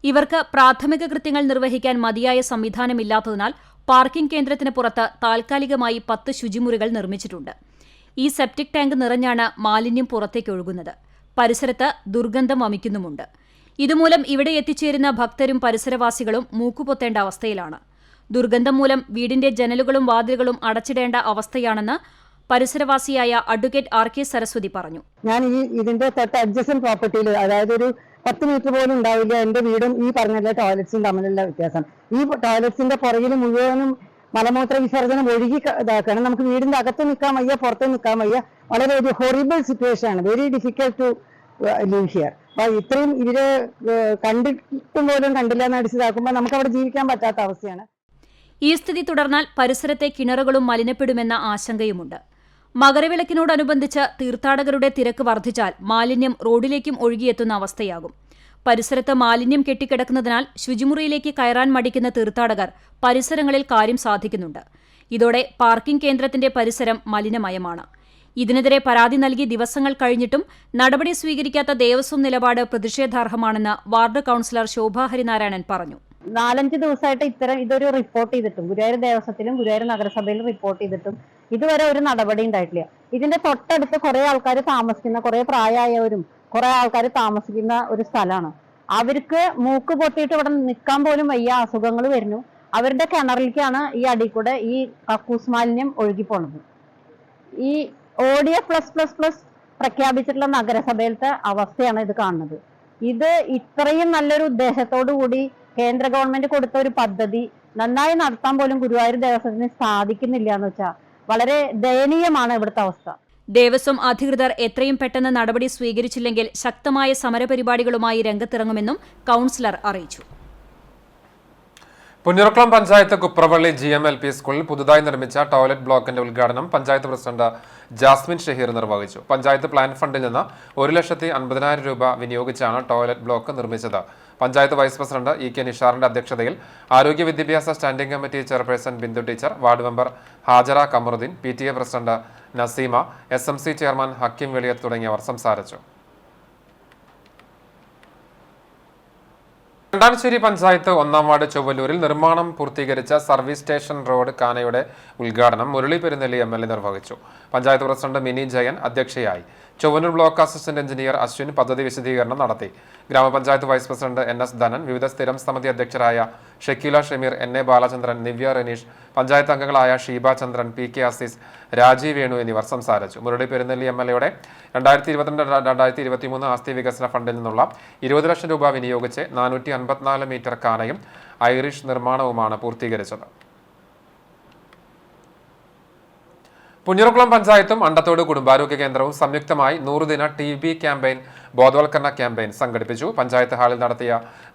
ഇവർക്ക് പ്രാഥമിക കൃത്യങ്ങൾ നിർവഹിക്കാൻ മതിയായ സംവിധാനമില്ലാത്തതിനാൽ പാർക്കിംഗ് കേന്ദ്രത്തിന് പുറത്ത് താൽക്കാലികമായി 10 ശുചിമുറികൾ നിർമ്മിച്ചിട്ടുണ്ട്. ഈ സെപ്റ്റിക് ടാങ്ക് നിറഞ്ഞാണ് മാലിന്യം പുറത്തേക്ക് ഒഴുകുന്നത്. പരിസരത്ത് ദുർഗന്ധം വമിക്കുന്നുമുണ്ട്. ഇതുമൂലം ഇവിടെ എത്തിച്ചേരുന്ന ഭക്തരും പരിസരവാസികളും മൂക്കുപൊത്തേണ്ട അവസ്ഥയിലാണ്. ദുർഗന്ധം മൂലം വീടിന്റെ ജനലുകളും വാതിലുകളും അടച്ചിടേണ്ട അവസ്ഥയാണെന്ന് പരിസരവാസിയായ അഡ്വക്കേറ്റ് RK സരസ്വതി പറഞ്ഞു. ഞാൻ ഇതിന്റെ തൊട്ട് അഡ്ജസ്റ്റന്റ് പ്രോപ്പർട്ടിയിൽ, അതായത് ഒരു 10 മീറ്റർ പോലും ഉണ്ടാവില്ല എന്റെ വീടും ഈ പറഞ്ഞ ടോയ്ലറ്റ്സും തമ്മിലുള്ള വ്യത്യാസം. ഈ ടോയ്ലറ്റ്സിന്റെ പുറകിൽ മുഴുവനും മലമൂത്ര വിസർജനം ഒഴുകി ഇതാക്കണം. നമുക്ക് വീടിന്റെ അകത്ത് നിൽക്കാൻ വയ്യ, പുറത്ത് നിൽക്കാൻ വയ്യ. വളരെ ഒരു ഹൊറിബിൾ സിറ്റുവേഷൻ ആണ്. Very difficult to live here. അപ്പൊ ഇത്രയും ഇവര് കണ്ടിട്ടും പോലും കണ്ടില്ല എന്ന് അടിച്ചതാക്കുമ്പോൾ നമുക്ക് അവിടെ ജീവിക്കാൻ പറ്റാത്ത അവസ്ഥയാണ്. ഈ സ്ഥിതി തുടർന്നാൽ പരിസരത്തെ കിണറുകളും മലിനപ്പെടുമെന്ന ആശങ്കയുമുണ്ട്. മകരവിളക്കിനോടനുബന്ധിച്ച് തീർത്ഥാടകരുടെ തിരക്ക് വർദ്ധിച്ചാൽ മാലിന്യം റോഡിലേക്കും ഒഴുകിയെത്തുന്ന അവസ്ഥയാകും. പരിസരത്ത് മാലിന്യം കെട്ടിക്കിടക്കുന്നതിനാൽ ശുചിമുറിയിലേക്ക് കയറാൻ മടിക്കുന്ന തീർത്ഥാടകർ പരിസരങ്ങളിൽ കാര്യം സാധിക്കുന്നുണ്ട്. ഇതോടെ പാർക്കിംഗ് കേന്ദ്രത്തിന്റെ പരിസരം മലിനമയമാണ്. ഇതിനെതിരെ പരാതി നൽകി ദിവസങ്ങൾ കഴിഞ്ഞിട്ടും നടപടി സ്വീകരിക്കാത്ത ദേവസ്വം നിലപാട് പ്രതിഷേധാർഹമാണെന്ന് വാർഡ് കൌൺസിലർ ശോഭ ഹരിനാരായണൻ പറഞ്ഞു. 4-5 ദിവസമായിട്ട് ഇതൊരു റിപ്പോർട്ട് ചെയ്തിട്ടും ഗുരുവായൂർ ദേവസ്വത്തിലും ഗുരുവായൂർ നഗരസഭയിലും റിപ്പോർട്ട് ചെയ്തിട്ടും ഇതുവരെ ഒരു നടപടി ഉണ്ടായിട്ടില്ല. ഇതിന്റെ തൊട്ടടുത്ത് കുറെ ആൾക്കാർ താമസിക്കുന്ന, കുറെ പ്രായമായവരും കുറെ ആൾക്കാർ താമസിക്കുന്ന ഒരു സ്ഥലമാണ്. അവർക്ക് മൂക്ക് പൊട്ടിയിട്ട് ഇവിടെ നിൽക്കാൻ പോലും വയ്യ, അസുഖങ്ങൾ വരുന്നു. അവരുടെ കിണറിലേക്കാണ് ഈ അടി കൂടെ ഈ കക്കൂസ് മാലിന്യം ഒഴുകിപ്പോണത്. ഈ ODF+++ പ്രഖ്യാപിച്ചിട്ടുള്ള നഗരസഭയിലത്തെ അവസ്ഥയാണ് ഇത് കാണുന്നത്. ഇത് ഇത്രയും നല്ലൊരു ഉദ്ദേശത്തോടു കൂടി കേന്ദ്ര ഗവൺമെന്റ് കൊടുത്ത ഒരു പദ്ധതി നന്നായി നടത്താൻ പോലും ഗുരുവായൂർ ദേവസ്വത്തിന് സാധിക്കുന്നില്ല എന്ന് വെച്ചാൽ വളരെ ദയനീയമാണ് ഇവിടുത്തെ അവസ്ഥ. ദേവസ്വം അധികൃതർ എത്രയും പെട്ടെന്ന് നടപടി സ്വീകരിച്ചില്ലെങ്കിൽ ശക്തമായ സമരപരിപാടികളുമായി രംഗത്തിറങ്ങുമെന്നും കൌൺസിലർ അറിയിച്ചു. പുന്നൂർക്കുളം പഞ്ചായത്ത് കുപ്രവള്ളി GMLP സ്കൂളിൽ പുതുതായി നിർമ്മിച്ച ടോയ്ലറ്റ് ബ്ലോക്കിന്റെ ഉദ്ഘാടനം പഞ്ചായത്ത് പ്രസിഡന്റ് ജാസ്മിൻ ഷഹീർ നിർവഹിച്ചു. പഞ്ചായത്ത് പ്ലാൻ ഫണ്ടിൽ നിന്ന് 1,50,50,000 രൂപ വിനിയോഗിച്ചാണ് ടോയ്ലറ്റ് ബ്ലോക്ക് നിർമ്മിച്ചത്. Panchayat vice president E K. നിഷാറിന്റെ അധ്യക്ഷതയിൽ ആരോഗ്യ വിദ്യാഭ്യാസ standing committee chairperson Bindu teacher, ward member Hajara Kamaruddin, PTA president Naseema, SMC chairman Hakeem Veliyath തുടങ്ങിയവർ സംസാരിച്ചു. രണ്ടാനശ്ശേരി പഞ്ചായത്ത് 1-ാം വാർഡ് ചൊവ്വലൂരിൽ നിർമ്മാണം പൂർത്തീകരിച്ച സർവീസ് സ്റ്റേഷൻ റോഡ് കാനയുടെ ഉദ്ഘാടനം മുരളി പെരുന്നെല്ലി MLA നിർവഹിച്ചു. പഞ്ചായത്ത് പ്രസിഡന്റ് മിനി ജയൻ അധ്യക്ഷയായി. Chovvalur block assistant engineer Ashwin പദ്ധതി വിശദീകരണം നടത്തി. ഗ്രാമപഞ്ചായത്ത് വൈസ് പ്രസിഡന്റ് NS ധനൻ, വിവിധ സ്ഥിരം സമിതി അധ്യക്ഷരായ ഷക്കീല ഷമീർ, NA ബാലചന്ദ്രൻ, നിവ്യ റനീഷ്, പഞ്ചായത്ത് അംഗങ്ങളായ ഷീബ ചന്ദ്രൻ, PK അസീസ്, രാജീവ് വേണു എന്നിവർ സംസാരിച്ചു. മുരളി പെരുന്നെല്ലി MLAയുടെ 2022-2023 ആസ്തി വികസന ഫണ്ടിൽ നിന്നുള്ള 20 ലക്ഷം രൂപ വിനിയോഗിച്ച് 454 മീറ്റർ കാനയും ഐറിഷ് നിർമ്മാണവുമാണ് പൂർത്തീകരിച്ചത്. പുന്നൂർകുളം പഞ്ചായത്തും അണ്ടത്തോട് കുടുംബാരോഗ്യ കേന്ദ്രവും സംയുക്തമായി 100 ദിന TB ക്യാമ്പയിൻ ബോധവൽക്കരണ ക്യാമ്പയിൻ സംഘടിപ്പിച്ചു. പഞ്ചായത്ത് ഹാളിൽ നടത്തിയ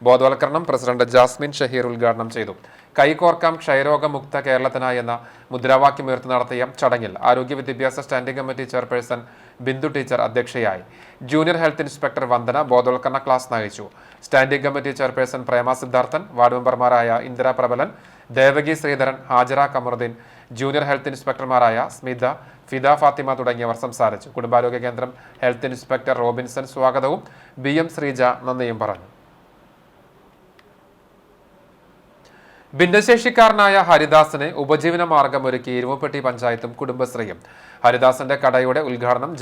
ബോധവൽക്കരണം പ്രസിഡന്റ് ജാസ്മിൻ ഷഹീർ ഉദ്ഘാടനം ചെയ്തു. കൈകോർക്കാം ക്ഷയരോഗമുക്ത കേരളത്തിനായി എന്ന മുദ്രാവാക്യമുയർത്തി നടത്തിയ ചടങ്ങിൽ ആരോഗ്യ വിദ്യാഭ്യാസ standing committee chairperson Bindu teacher അധ്യക്ഷയായി. ജൂനിയർ ഹെൽത്ത് ഇൻസ്പെക്ടർ വന്ദന ബോധവൽക്കരണ ക്ലാസ് നയിച്ചു. Standing committee chairperson Prema Siddharthan, ward മെമ്പർമാരായ ഇന്ദിര പ്രബലൻ, ദേവകി ശ്രീധരൻ, ഹാജറ കമറുദ്ദീൻ, ജൂനിയർ ഹെൽത്ത് ഇൻസ്പെക്ടർമാരായ സ്മിത, ഫിദ ഫാത്തിമ തുടങ്ങിയവർ സംസാരിച്ചു. കുടുംബാരോഗ്യ കേന്ദ്രം ഹെൽത്ത് ഇൻസ്പെക്ടർ റോബിൻസൺ സ്വാഗതവും BM ശ്രീജ നന്ദിയും പറഞ്ഞു. ഭിന്നശേഷിക്കാരനായ ഹരിദാസിന് ഉപജീവന മാർഗമൊരുക്കി ഇരുമുപ്പെട്ടി പഞ്ചായത്തും കുടുംബശ്രീയും. ഹരിദാസിന്റെ കടയുടെ ഉദ്ഘാടനം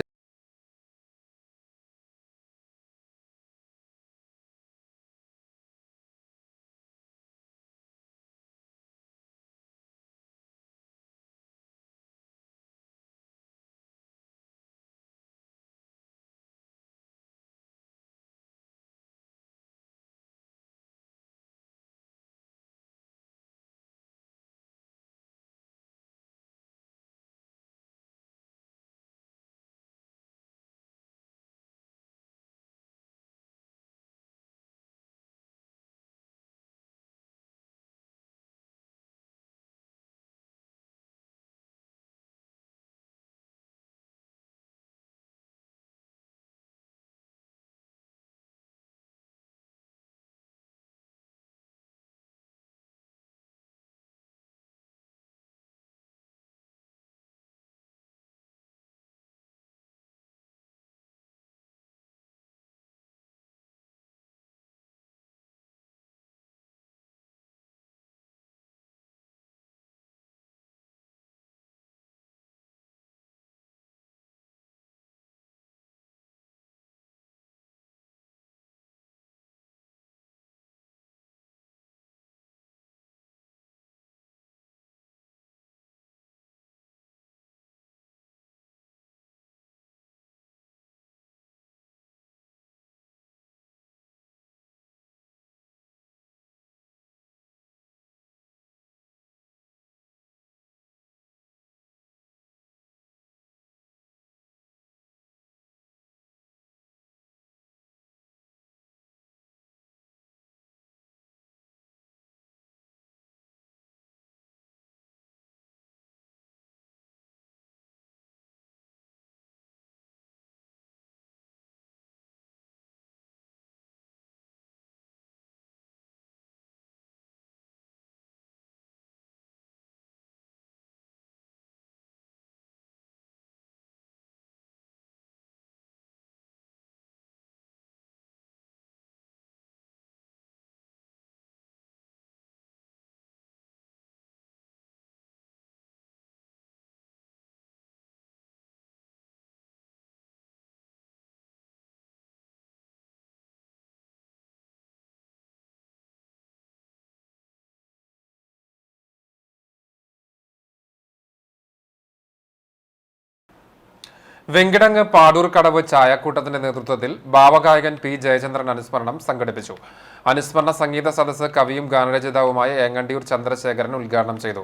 വെങ്കിടങ്ങ് പാടൂർ കടവ് ചായക്കൂട്ടത്തിന്റെ നേതൃത്വത്തിൽ ഭാവഗായകൻ P. ജയചന്ദ്രൻ അനുസ്മരണം സംഘടിപ്പിച്ചു. അനുസ്മരണ സംഗീത സദസ്സ് കവിയും ഗാനരചയിതാവുമായ ഏങ്ങണ്ടിയൂർ ചന്ദ്രശേഖരൻ ഉദ്ഘാടനം ചെയ്തു.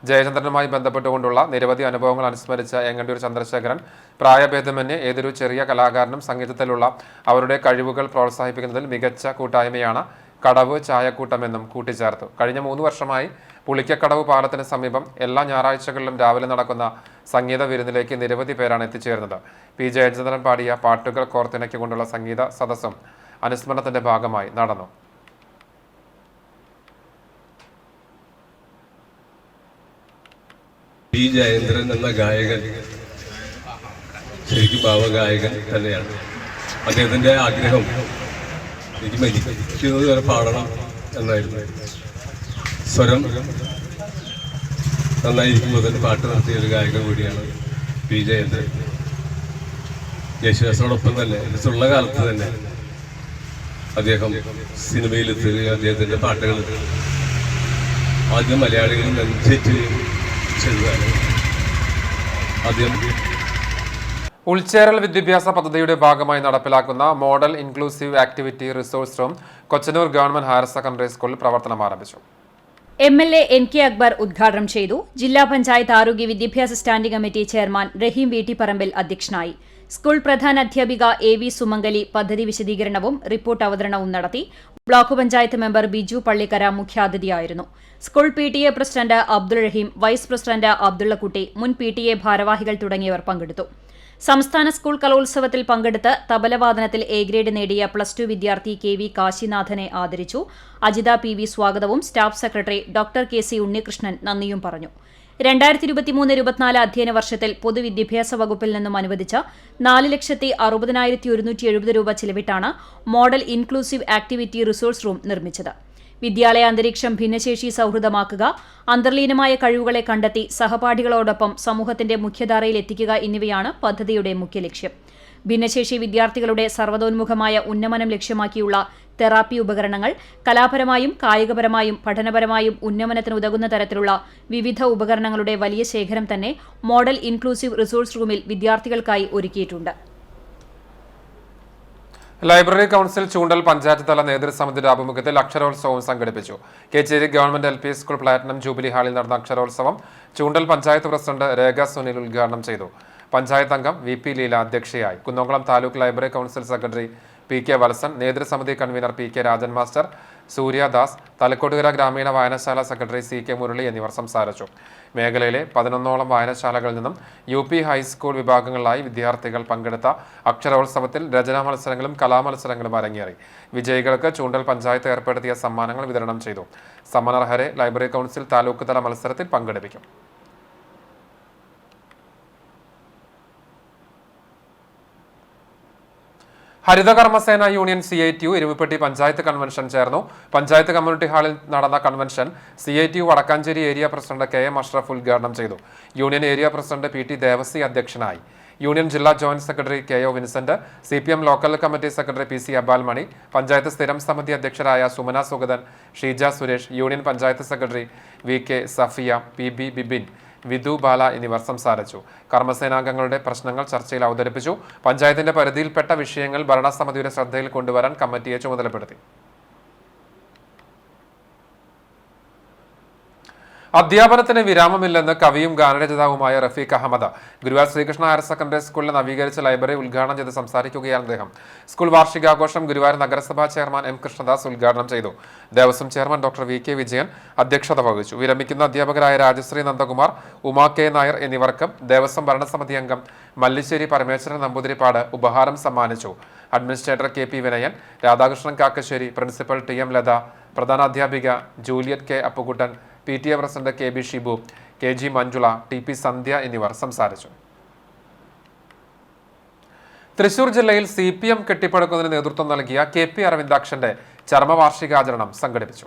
ജയചന്ദ്രനുമായി ബന്ധപ്പെട്ടുകൊണ്ടുള്ള നിരവധി അനുഭവങ്ങൾ അനുസ്മരിച്ച ഏങ്ങണ്ടിയൂർ ചന്ദ്രശേഖരൻ പ്രായഭേദമന്യേ ഏതൊരു ചെറിയ കലാകാരനും സംഗീതത്തിലുള്ള അവരുടെ കഴിവുകൾ പ്രോത്സാഹിപ്പിക്കുന്നതിൽ മികച്ച കൂട്ടായ്മയാണ് കടവ് ചായക്കൂട്ടമെന്നും കൂട്ടിച്ചേർത്തു. കഴിഞ്ഞ 3 വർഷമായി പുളിക്കക്കടവ് പാലത്തിന് സമീപം എല്ലാ ഞായറാഴ്ചകളിലും രാവിലെ നടക്കുന്ന സംഗീത വിരുന്നിലേക്ക് നിരവധി പേരാണ് എത്തിച്ചേർന്നത്. P. ജയചന്ദ്രൻ പാടിയ പാട്ടുകൾ കോർത്തിണക്കിക്കൊണ്ടുള്ള സംഗീത സദസ്സും അനുസ്മരണത്തിന്റെ ഭാഗമായി നടന്നു. പി ജയേന്ദ്രൻ എന്ന ഗായകൻ ശരിക്കും ഭാവഗായകൻ തന്നെയാണ്. അദ്ദേഹത്തിൻ്റെ ആഗ്രഹം എനിക്ക് മരിക്കുന്നത് വരെ പാടണം എന്നായിരുന്നു. സ്വരം നന്നായിരിക്കുമ്പോൾ തന്നെ പാട്ട് നടത്തിയ ഒരു ഗായകൻ കൂടിയാണ് പി ജയേന്ദ്രൻ. യേശുദാസോടൊപ്പം തന്നെ ഉള്ള കാലത്ത് തന്നെ അദ്ദേഹം സിനിമയിലെത്തുകയും അദ്ദേഹത്തിൻ്റെ പാട്ടുകൾ ആദ്യം മലയാളികളിൽ നെഞ്ചേറ്റുകയും ചെയ്തതാണ്. ആദ്യം ഉൾച്ചേരൽ വിദ്യാഭ്യാസ പദ്ധതിയുടെ ഭാഗമായി നടപ്പിലാക്കുന്ന model inclusive activity resource room Kochanur government higher secondary സ്കൂളിൽ പ്രവർത്തനം ആരംഭിച്ചു. MLA NK അക്ബർ ഉദ്ഘാടനം ചെയ്തു. ജില്ലാ പഞ്ചായത്ത് ആരോഗ്യ വിദ്യാഭ്യാസ സ്റ്റാൻഡിംഗ് കമ്മിറ്റി ചെയർമാൻ റഹീം വീട്ടിപ്പറമ്പിൽ അധ്യക്ഷനായി. സ്കൂൾ പ്രധാന അധ്യാപിക AV സുമംഗലി പദ്ധതി വിശദീകരണവും റിപ്പോർട്ട് അവതരണവും നടത്തി. ബ്ലോക്ക് പഞ്ചായത്ത് മെമ്പർ ബിജു പള്ളിക്കര മുഖ്യാതിഥിയായിരുന്നു. School PTA president Abdul Raheem, vice president Abdullakutty, മുൻ PTA ഭാരവാഹികൾ തുടങ്ങിയവർ പങ്കെടുത്തു. സംസ്ഥാന സ്കൂൾ കലോത്സവത്തിൽ പങ്കെടുത്ത് തബലവാദനത്തിൽ A ഗ്രേഡ് നേടിയ +2 വിദ്യാർത്ഥി KV കാശിനാഥനെ ആദരിച്ചു. അജിത PV സ്വാഗതവും staff secretary doctor KC Unnikrishnan നന്ദിയും പറഞ്ഞു. 2023-24 അധ്യയന വർഷത്തിൽ പൊതുവിദ്യാഭ്യാസ വകുപ്പിൽ നിന്നും അനുവദിച്ച 4,60,170 രൂപ ചിലവിട്ടാണ് model inclusive activity resource room നിർമ്മിച്ചത്. വിദ്യാലയ അന്തരീക്ഷം ഭിന്നശേഷി സൗഹൃദമാക്കുക, അന്തർലീനമായ കഴിവുകളെ കണ്ടെത്തി സഹപാഠികളോടൊപ്പം സമൂഹത്തിന്റെ മുഖ്യധാരയിൽ എത്തിക്കുക എന്നിവയാണ് പദ്ധതിയുടെ മുഖ്യ ലക്ഷ്യം. ഭിന്നശേഷി വിദ്യാർത്ഥികളുടെ സർവ്വതോന്മുഖമായ ഉന്നമനം ലക്ഷ്യമാക്കിയുള്ള തെറാപ്പി ഉപകരണങ്ങൾ, കലാപരമായും കായികപരമായും പഠനപരമായും ഉന്നമനത്തിന് ഉതകുന്ന തരത്തിലുള്ള വിവിധ ഉപകരണങ്ങളുടെ വലിയ ശേഖരം തന്നെ മോഡൽ ഇൻക്ലൂസീവ് റിസോഴ്സ് റൂമിൽ വിദ്യാർത്ഥികൾക്കായി ഒരുക്കിയിട്ടുണ്ട്. ലൈബ്രറി കൌൺസിൽ ചൂണ്ടൽ പഞ്ചായത്ത് തല നേതൃസമിതിയുടെ ആഭിമുഖ്യത്തിൽ അക്ഷരോത്സവം സംഘടിപ്പിച്ചു. Kechery government LP school platinum jubilee ഹാളിൽ നടന്ന അക്ഷരോത്സവം ചൂണ്ടൽ പഞ്ചായത്ത് പ്രസിഡന്റ് രേഖ സുനിൽ ഉദ്ഘാടനം ചെയ്തു. പഞ്ചായത്ത് അംഗം VP ലീല അധ്യക്ഷയായി. Kunnamkulam taluk library council secretary PK Valsan, നേതൃസമിതി convener PK Rajan master, Suryadas, Thalakkottukara ഗ്രാമീണ വായനശാല സെക്രട്ടറി CK മുരളി എന്നിവർ സംസാരിച്ചു. മേഖലയിലെ 11ഓളം വായനശാലകളിൽ നിന്നും UP ഹൈസ്കൂൾ വിഭാഗങ്ങളിലായി വിദ്യാർത്ഥികൾ പങ്കെടുത്ത അക്ഷരോത്സവത്തിൽ രചനാ മത്സരങ്ങളും കലാമത്സരങ്ങളും അരങ്ങേറി. വിജയികൾക്ക് ചൂണ്ടൽ പഞ്ചായത്ത് ഏർപ്പെടുത്തിയ സമ്മാനങ്ങൾ വിതരണം ചെയ്തു. സമ്മാനാർഹരെ ലൈബ്രറി കൌൺസിൽ താലൂക്ക് തല മത്സരത്തിൽ പങ്കെടുപ്പിക്കും. ഹരിതകർമ്മസേന union CITU Iruvippetti panchayat convention ചേർന്നു. പഞ്ചായത്ത് കമ്മ്യൂണിറ്റി ഹാളിൽ നടന്ന convention CITU Vadakkanchery area president KM Ashraf ഉദ്ഘാടനം ചെയ്തു. Union area president PT Devasi അധ്യക്ഷനായി. യൂണിയൻ ജില്ലാ joint secretary KO Vincent, CPM local committee secretary PC Abalmani, പഞ്ചായത്ത് സ്ഥിരം സമിതി അധ്യക്ഷരായ Sumana Sugathan, Sheeja Suresh, union panchayat secretary VK Safiya, PB Bibin, Vidhu Bala എന്നിവർ സംസാരിച്ചു. കർമ്മസേനാംഗങ്ങളുടെ പ്രശ്നങ്ങൾ ചർച്ചയിൽ അവതരിപ്പിച്ചു. പഞ്ചായത്തിന്റെ പരിധിയിൽപ്പെട്ട വിഷയങ്ങൾ ഭരണസമിതിയുടെ ശ്രദ്ധയിൽ കൊണ്ടുവരാൻ കമ്മിറ്റിയെ ചുമതലപ്പെടുത്തി. അധ്യാപനത്തിന് വിരാമമില്ലെന്ന് കവിയും ഗാനരചയിതാവുമായ റഫീഖ് അഹമ്മദ് ഗുരുവായൂർ ശ്രീകൃഷ്ണ ഹയർ സെക്കൻഡറി സ്കൂളിലെ നവീകരിച്ച ലൈബ്രറി ഉദ്ഘാടനം ചെയ്ത് സംസാരിക്കുകയാണ് അദ്ദേഹം. സ്കൂൾ വാർഷികാഘോഷം ഗുരുവായൂർ നഗരസഭാ ചെയർമാൻ M കൃഷ്ണദാസ് ഉദ്ഘാടനം ചെയ്തു. Devaswom chairman doctor VK Vijayan അധ്യക്ഷത വഹിച്ചു. വിരമിക്കുന്ന അധ്യാപകരായ രാജശ്രീ നന്ദകുമാർ, ഉമാ K നായർ എന്നിവർക്കും ദേവസ്വം ഭരണസമിതി അംഗം മല്ലിശ്ശേരി പരമേശ്വരൻ നമ്പൂതിരിപ്പാട് ഉപഹാരം സമ്മാനിച്ചു. Administrator KP Vinayan, Radhakrishnan Kakkassery, principal TM Latha, പ്രധാനാധ്യാപിക Juliet K Appukuttan, PTA president KB Shibu, KG Manjula, TP Sandhya എന്നിവർ സംസാരിച്ചു. തൃശൂർ ജില്ലയിൽ CPM കെട്ടിപ്പടുക്കുന്നതിന് നേതൃത്വം നൽകിയ KP അരവിന്ദാക്ഷന്റെ ചരമവാർഷികാചരണം സംഘടിപ്പിച്ചു.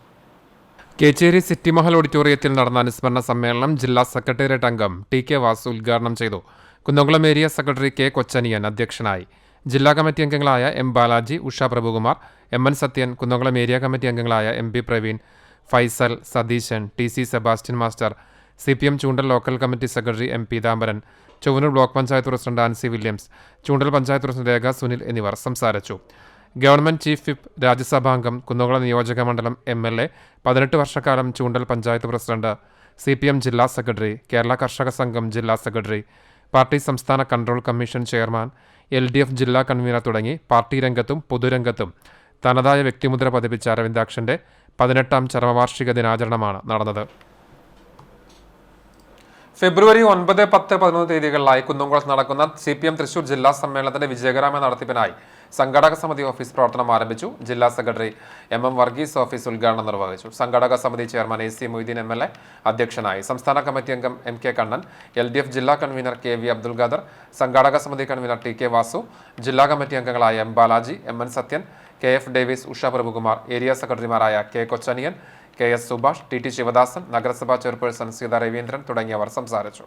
കേച്ചേരി സിറ്റി മഹൽ ഓഡിറ്റോറിയത്തിൽ നടന്ന അനുസ്മരണ സമ്മേളനം ജില്ലാ സെക്രട്ടേറിയറ്റ് അംഗം TK വാസു ഉദ്ഘാടനം ചെയ്തു. Kunnamkulam area secretary K Kochaniyan അധ്യക്ഷനായി. ജില്ലാ കമ്മിറ്റി അംഗങ്ങളായ M Balaji, Usha Prabhukumar, MN Sathyan, Kunnamkulam area committee അംഗങ്ങളായ MP Praveen, Faisal, Satheesan, TC Sebastian master, CPM Choondal local committee secretary M Peethambaran, Chovvanur block panchayat president Ancy Williams, Choondal panchayat president Rekha Sunil എന്നിവർ സംസാരിച്ചു. ഗവൺമെന്റ് ചീഫ് വിപ്പ്, രാജ്യസഭാംഗം, കുന്നംകുളം നിയോജക മണ്ഡലം MLA, 18 വർഷക്കാലം ചൂണ്ടൽ പഞ്ചായത്ത് പ്രസിഡന്റ്, CPM ജില്ലാ സെക്രട്ടറി, കേരള കർഷക സംഘം ജില്ലാ സെക്രട്ടറി, പാർട്ടി സംസ്ഥാന കൺട്രോൾ കമ്മീഷൻ ചെയർമാൻ, LDF ജില്ലാ കൺവീനർ തുടങ്ങി പാർട്ടി രംഗത്തും പൊതുരംഗത്തും തനതായ വ്യക്തിമുദ്ര പതിപ്പിച്ച അരവിന്ദാക്ഷന്റെ 18ാം ചരമവാർഷിക ദിനാചരണമാണ് നടന്നത്. ഫെബ്രുവരി 9, 10, 11 തീയതികളിലായി കുന്നംകുളത്ത് നടക്കുന്ന CPM തൃശൂർ ജില്ലാ സമ്മേളനത്തിന്റെ വിജയകരമായ നടത്തിപ്പിനായി സംഘാടക സമിതി ഓഫീസ് പ്രവർത്തനം ആരംഭിച്ചു. ജില്ലാ സെക്രട്ടറി MM വർഗീസ് ഓഫീസ് ഉദ്ഘാടനം നിർവഹിച്ചു. സംഘാടക സമിതി ചെയർമാൻ AC മൊയ്തീൻ MLA അധ്യക്ഷനായി. സംസ്ഥാന കമ്മിറ്റി അംഗം MK കണ്ണൻ, LDF ജില്ലാ കൺവീനർ KV അബ്ദുൽ ഖാദർ, സംഘാടക സമിതി കൺവീനർ TK വാസു, ജില്ലാ കമ്മിറ്റി അംഗങ്ങളായ M Balaji, MN Sathyan, KF Davis, Usha Prabhukumar, area സെക്രട്ടറിമാരായ K Kochaniyan, KS Subhash, TT Sivadasan, നഗരസഭാ ചെയർപേഴ്സൺ സീത രവീന്ദ്രൻ തുടങ്ങിയവർ സംസാരിച്ചു.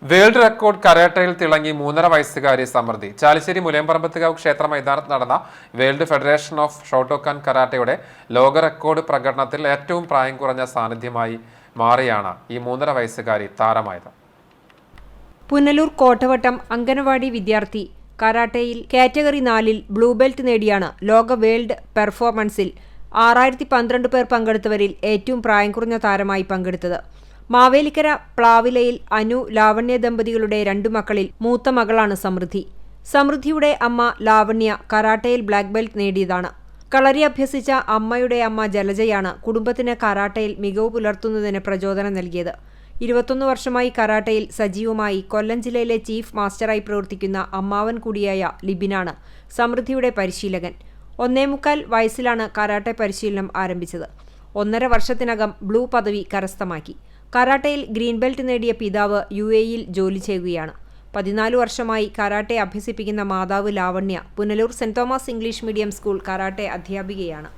വേൾഡ് റെക്കോർഡ് കരാട്ടയിൽ തിളങ്ങി 3.5 വയസ്സുകാരി സമൃദ്ധി. ചാലിശ്ശേരി മുലയമ്പറമ്പത്തുകാവ് ക്ഷേത്ര മൈതാനത്ത് നടന്ന വേൾഡ് ഫെഡറേഷൻ ഓഫ് ഷോട്ടോക്കാൻ കരാട്ടയുടെ ലോക റെക്കോർഡ് പ്രകടനത്തിൽ ഏറ്റവും പ്രായം കുറഞ്ഞ സാന്നിധ്യമായി മാറിയാണ് ഈ 3.5 വയസ്സുകാരി താരമായത്. പുനലൂർ കോട്ടവട്ടം അംഗനവാടി വിദ്യാർത്ഥി കരാട്ടയിൽ കാറ്റഗറി 4-ൽ ബ്ലൂ ബെൽറ്റ് നേടിയാണ് ലോക വേൾഡ് പെർഫോമൻസിൽ 6012 പേർ പങ്കെടുത്തവരിൽ ഏറ്റവും പ്രായം കുറഞ്ഞ താരമായി പങ്കെടുത്തത്. മാവേലിക്കര പ്ലാവിലയിൽ അനു, ലാവണ്യ ദമ്പതികളുടെ 2 മക്കളിൽ മൂത്ത മകളാണ് സമൃദ്ധി. സമൃദ്ധിയുടെ അമ്മ ലാവണ്യ കരാട്ടയിൽ ബ്ലാക്ക് ബെൽറ്റ് നേടിയതാണ്. കളരി അഭ്യസിച്ച അമ്മയുടെ അമ്മ ജലജയാണ് കുടുംബത്തിന് കരാട്ടയിൽ മികവ് പുലർത്തുന്നതിന് പ്രചോദനം നൽകിയത്. 21 വർഷമായി കരാട്ടയിൽ സജീവമായി കൊല്ലം ജില്ലയിലെ ചീഫ് മാസ്റ്ററായി പ്രവർത്തിക്കുന്ന അമ്മാവൻ കൂടിയായ ലിബിനാണ് സമൃദ്ധിയുടെ പരിശീലകൻ. 1.25 വയസ്സിലാണ് കരാട്ടെ പരിശീലനം ആരംഭിച്ചത്. 1.5 വർഷത്തിനകം ബ്ലൂ പദവി കരസ്ഥമാക്കി. കരാട്ടയിൽ ഗ്രീൻ ബെൽറ്റ് നേടിയ പിതാവ് UAE-യിൽ ജോലി ചെയ്യുകയാണ്. 14 വർഷമായി കരാട്ടെ അഭ്യസിപ്പിക്കുന്ന മാതാവ് Lavanya Punalur saint Thomas English medium school karate അധ്യാപികയാണ്.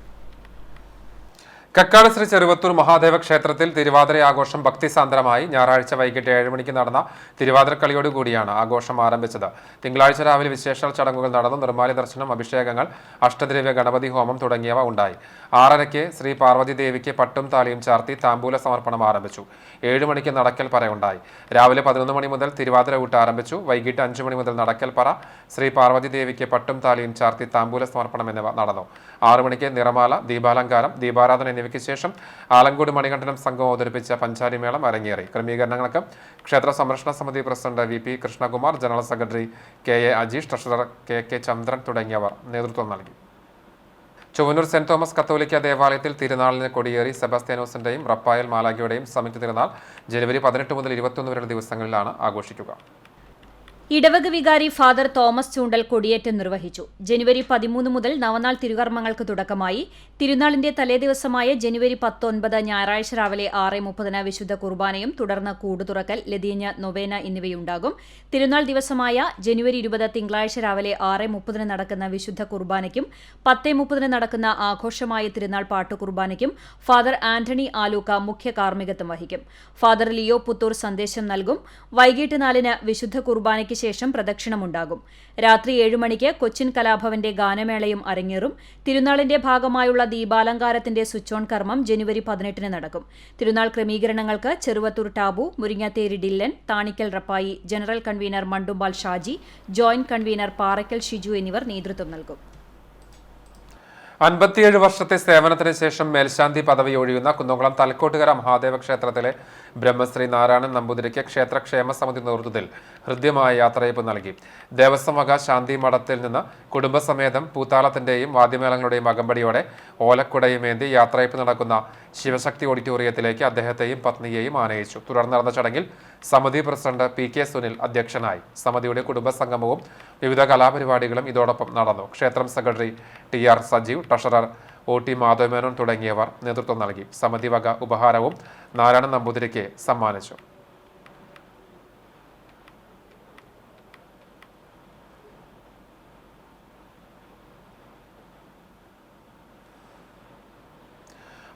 കക്കാട് ശ്രീ ചെറുവത്തൂർ മഹാദേവ ക്ഷേത്രത്തിൽ തിരുവാതിര ആഘോഷം ഭക്തിസാന്ദ്രമായി. ഞായറാഴ്ച വൈകിട്ട് 7 മണിക്ക് നടന്ന തിരുവാതിരക്കളിയോടുകൂടിയാണ് ആഘോഷം ആരംഭിച്ചത്. തിങ്കളാഴ്ച രാവിലെ വിശേഷ ചടങ്ങുകൾ നടന്നു. നിർമ്മാല്യ ദർശനം, അഭിഷേകങ്ങൾ, അഷ്ടദ്രവ്യ ഗണപതി ഹോമം തുടങ്ങിയവ ഉണ്ടായി. 6:30 ശ്രീ പാർവതി ദേവിക്ക് പട്ടും താലിയും ചാർത്തി താമ്പൂല സമർപ്പണം ആരംഭിച്ചു. 7 മണിക്ക് നടക്കൽ പറയുണ്ടായി. രാവിലെ 11 മണി മുതൽ തിരുവാതിര ഊട്ട് ആരംഭിച്ചു. വൈകിട്ട് 5 മണി മുതൽ നടക്കൽ പറ, ശ്രീ പാർവതി ദേവിക്ക് പട്ടും താലിയും ചാർത്തി താമ്പൂല സമർപ്പണം എന്നിവ നടന്നു. 6 മണിക്ക് നിറമാല, ദീപാലങ്കാരം, ദീപാരാധന എന്നിവയ്ക്ക് ശേഷം ആലങ്കോട് മണികണ്ഠനം സംഘം അവതരിപ്പിച്ച പഞ്ചാരിമേളം അരങ്ങേറി. ക്രമീകരണങ്ങൾക്ക് ക്ഷേത്ര സംരക്ഷണ സമിതി president VP Krishnakumar, general secretary KA Ajeesh, treasurer KK ചന്ദ്രൻ തുടങ്ങിയവർ നേതൃത്വം നൽകി. ചൊവ്വന്നൂർ സെന്റ് തോമസ് കത്തോലിക്ക ദേവാലയത്തിൽ തിരുനാളിന് കൊടിയേറി. സെബാസ്റ്റ്യാനോസിന്റെയും റപ്പായൽ മാലാഖയുടെയും സംയുക്ത തിരുനാൾ ജനുവരി 18 മുതൽ 21 വരെയുള്ള ദിവസങ്ങളിലാണ് ആഘോഷിക്കുക. ഇടവക വികാരി ഫാദർ തോമസ് ചൂണ്ടൽ കൊടിയേറ്റം നിർവഹിച്ചു. ജനുവരി 13 മുതൽ നവനാൾ തിരുകർമ്മങ്ങൾക്ക് തുടക്കമായി. തിരുനാളിന്റെ തലേദിവസമായ ജനുവരി 19 ഞായറാഴ്ച രാവിലെ 6:30 വിശുദ്ധ കുർബാനയും തുടർന്ന് കൂടുതുറക്കൽ, ലതീഞ്ഞ, നൊവേന എന്നിവയുണ്ടാകും. തിരുനാൾ ദിവസമായ ജനുവരി 20 തിങ്കളാഴ്ച രാവിലെ 6:30 നടക്കുന്ന വിശുദ്ധ കുർബാനയ്ക്കും 10:30 നടക്കുന്ന ആഘോഷമായ തിരുനാൾ പാട്ടുകുർബാനയ്ക്കും ഫാദർ ആന്റണി ആലൂക്ക മുഖ്യ കാർമ്മികത്വം വഹിക്കും. ഫാദർ ലിയോ പുത്തൂർ സന്ദേശം നൽകും. വൈകിട്ട് 4 വിശുദ്ധ കുർബാനയ്ക്ക് ശേഷം പ്രദക്ഷിണമുണ്ടാകും. രാത്രി 7 മണിക്ക് കൊച്ചിൻ കലാഭവന്റെ ഗാനമേളയും അരങ്ങേറും. തിരുനാളിന്റെ ഭാഗമായുള്ള ദീപാലങ്കാരത്തിന്റെ സ്വിച്ച് ഓൺ കർമ്മം ജനുവരി 18 നടക്കും. തിരുനാൾ ക്രമീകരണങ്ങൾക്ക് Cheruvathur Tabu, Muringatheri Dillan, Thanikkal Rappai, general convener Mandumpal Shaji, joint convener Parakkal Shiju എന്നിവർ നേതൃത്വം നൽകും. 57 വർഷത്തെ സേവനത്തിന് ശേഷം മേൽശാന്തി പദവി ഒഴിയുന്ന കുന്നംകുളം തലക്കോട്ടുകര മഹാദേവ ക്ഷേത്രത്തിലെ ബ്രഹ്മശ്രീ നാരായണൻ നമ്പൂതിരിക്ക് ക്ഷേത്ര ക്ഷേമ സമിതി നേതൃത്വത്തിൽ ഹൃദ്യമായ യാത്രയയപ്പ് നൽകി. ദേവസ്വം വക ശാന്തി മഠത്തിൽ നിന്ന് കുടുംബസമേതം പൂത്താളത്തിന്റെയും വാദ്യമേളങ്ങളുടെയും അകമ്പടിയോടെ ഓലക്കുടയുമേന്തി യാത്രയയപ്പ് നടക്കുന്ന ശിവശക്തി ഓഡിറ്റോറിയത്തിലേക്ക് അദ്ദേഹത്തെയും പത്നിയെയും ആനയിച്ചു. തുടർന്ന് നടന്ന ചടങ്ങിൽ സമിതി പ്രസിഡന്റ് PK സുനിൽ അധ്യക്ഷനായി. സമിതിയുടെ കുടുംബസംഗമവും വിവിധ കലാപരിപാടികളും ഇതോടൊപ്പം നടന്നു. ക്ഷേത്രം secretary TR Sajeev, treasurer OT Madhava Menon തുടങ്ങിയവർ നേതൃത്വം നൽകി. സമിതി വക ഉപഹാരവും നാരായണൻ നമ്പൂതിരിക്ക് സമ്മാനിച്ചു.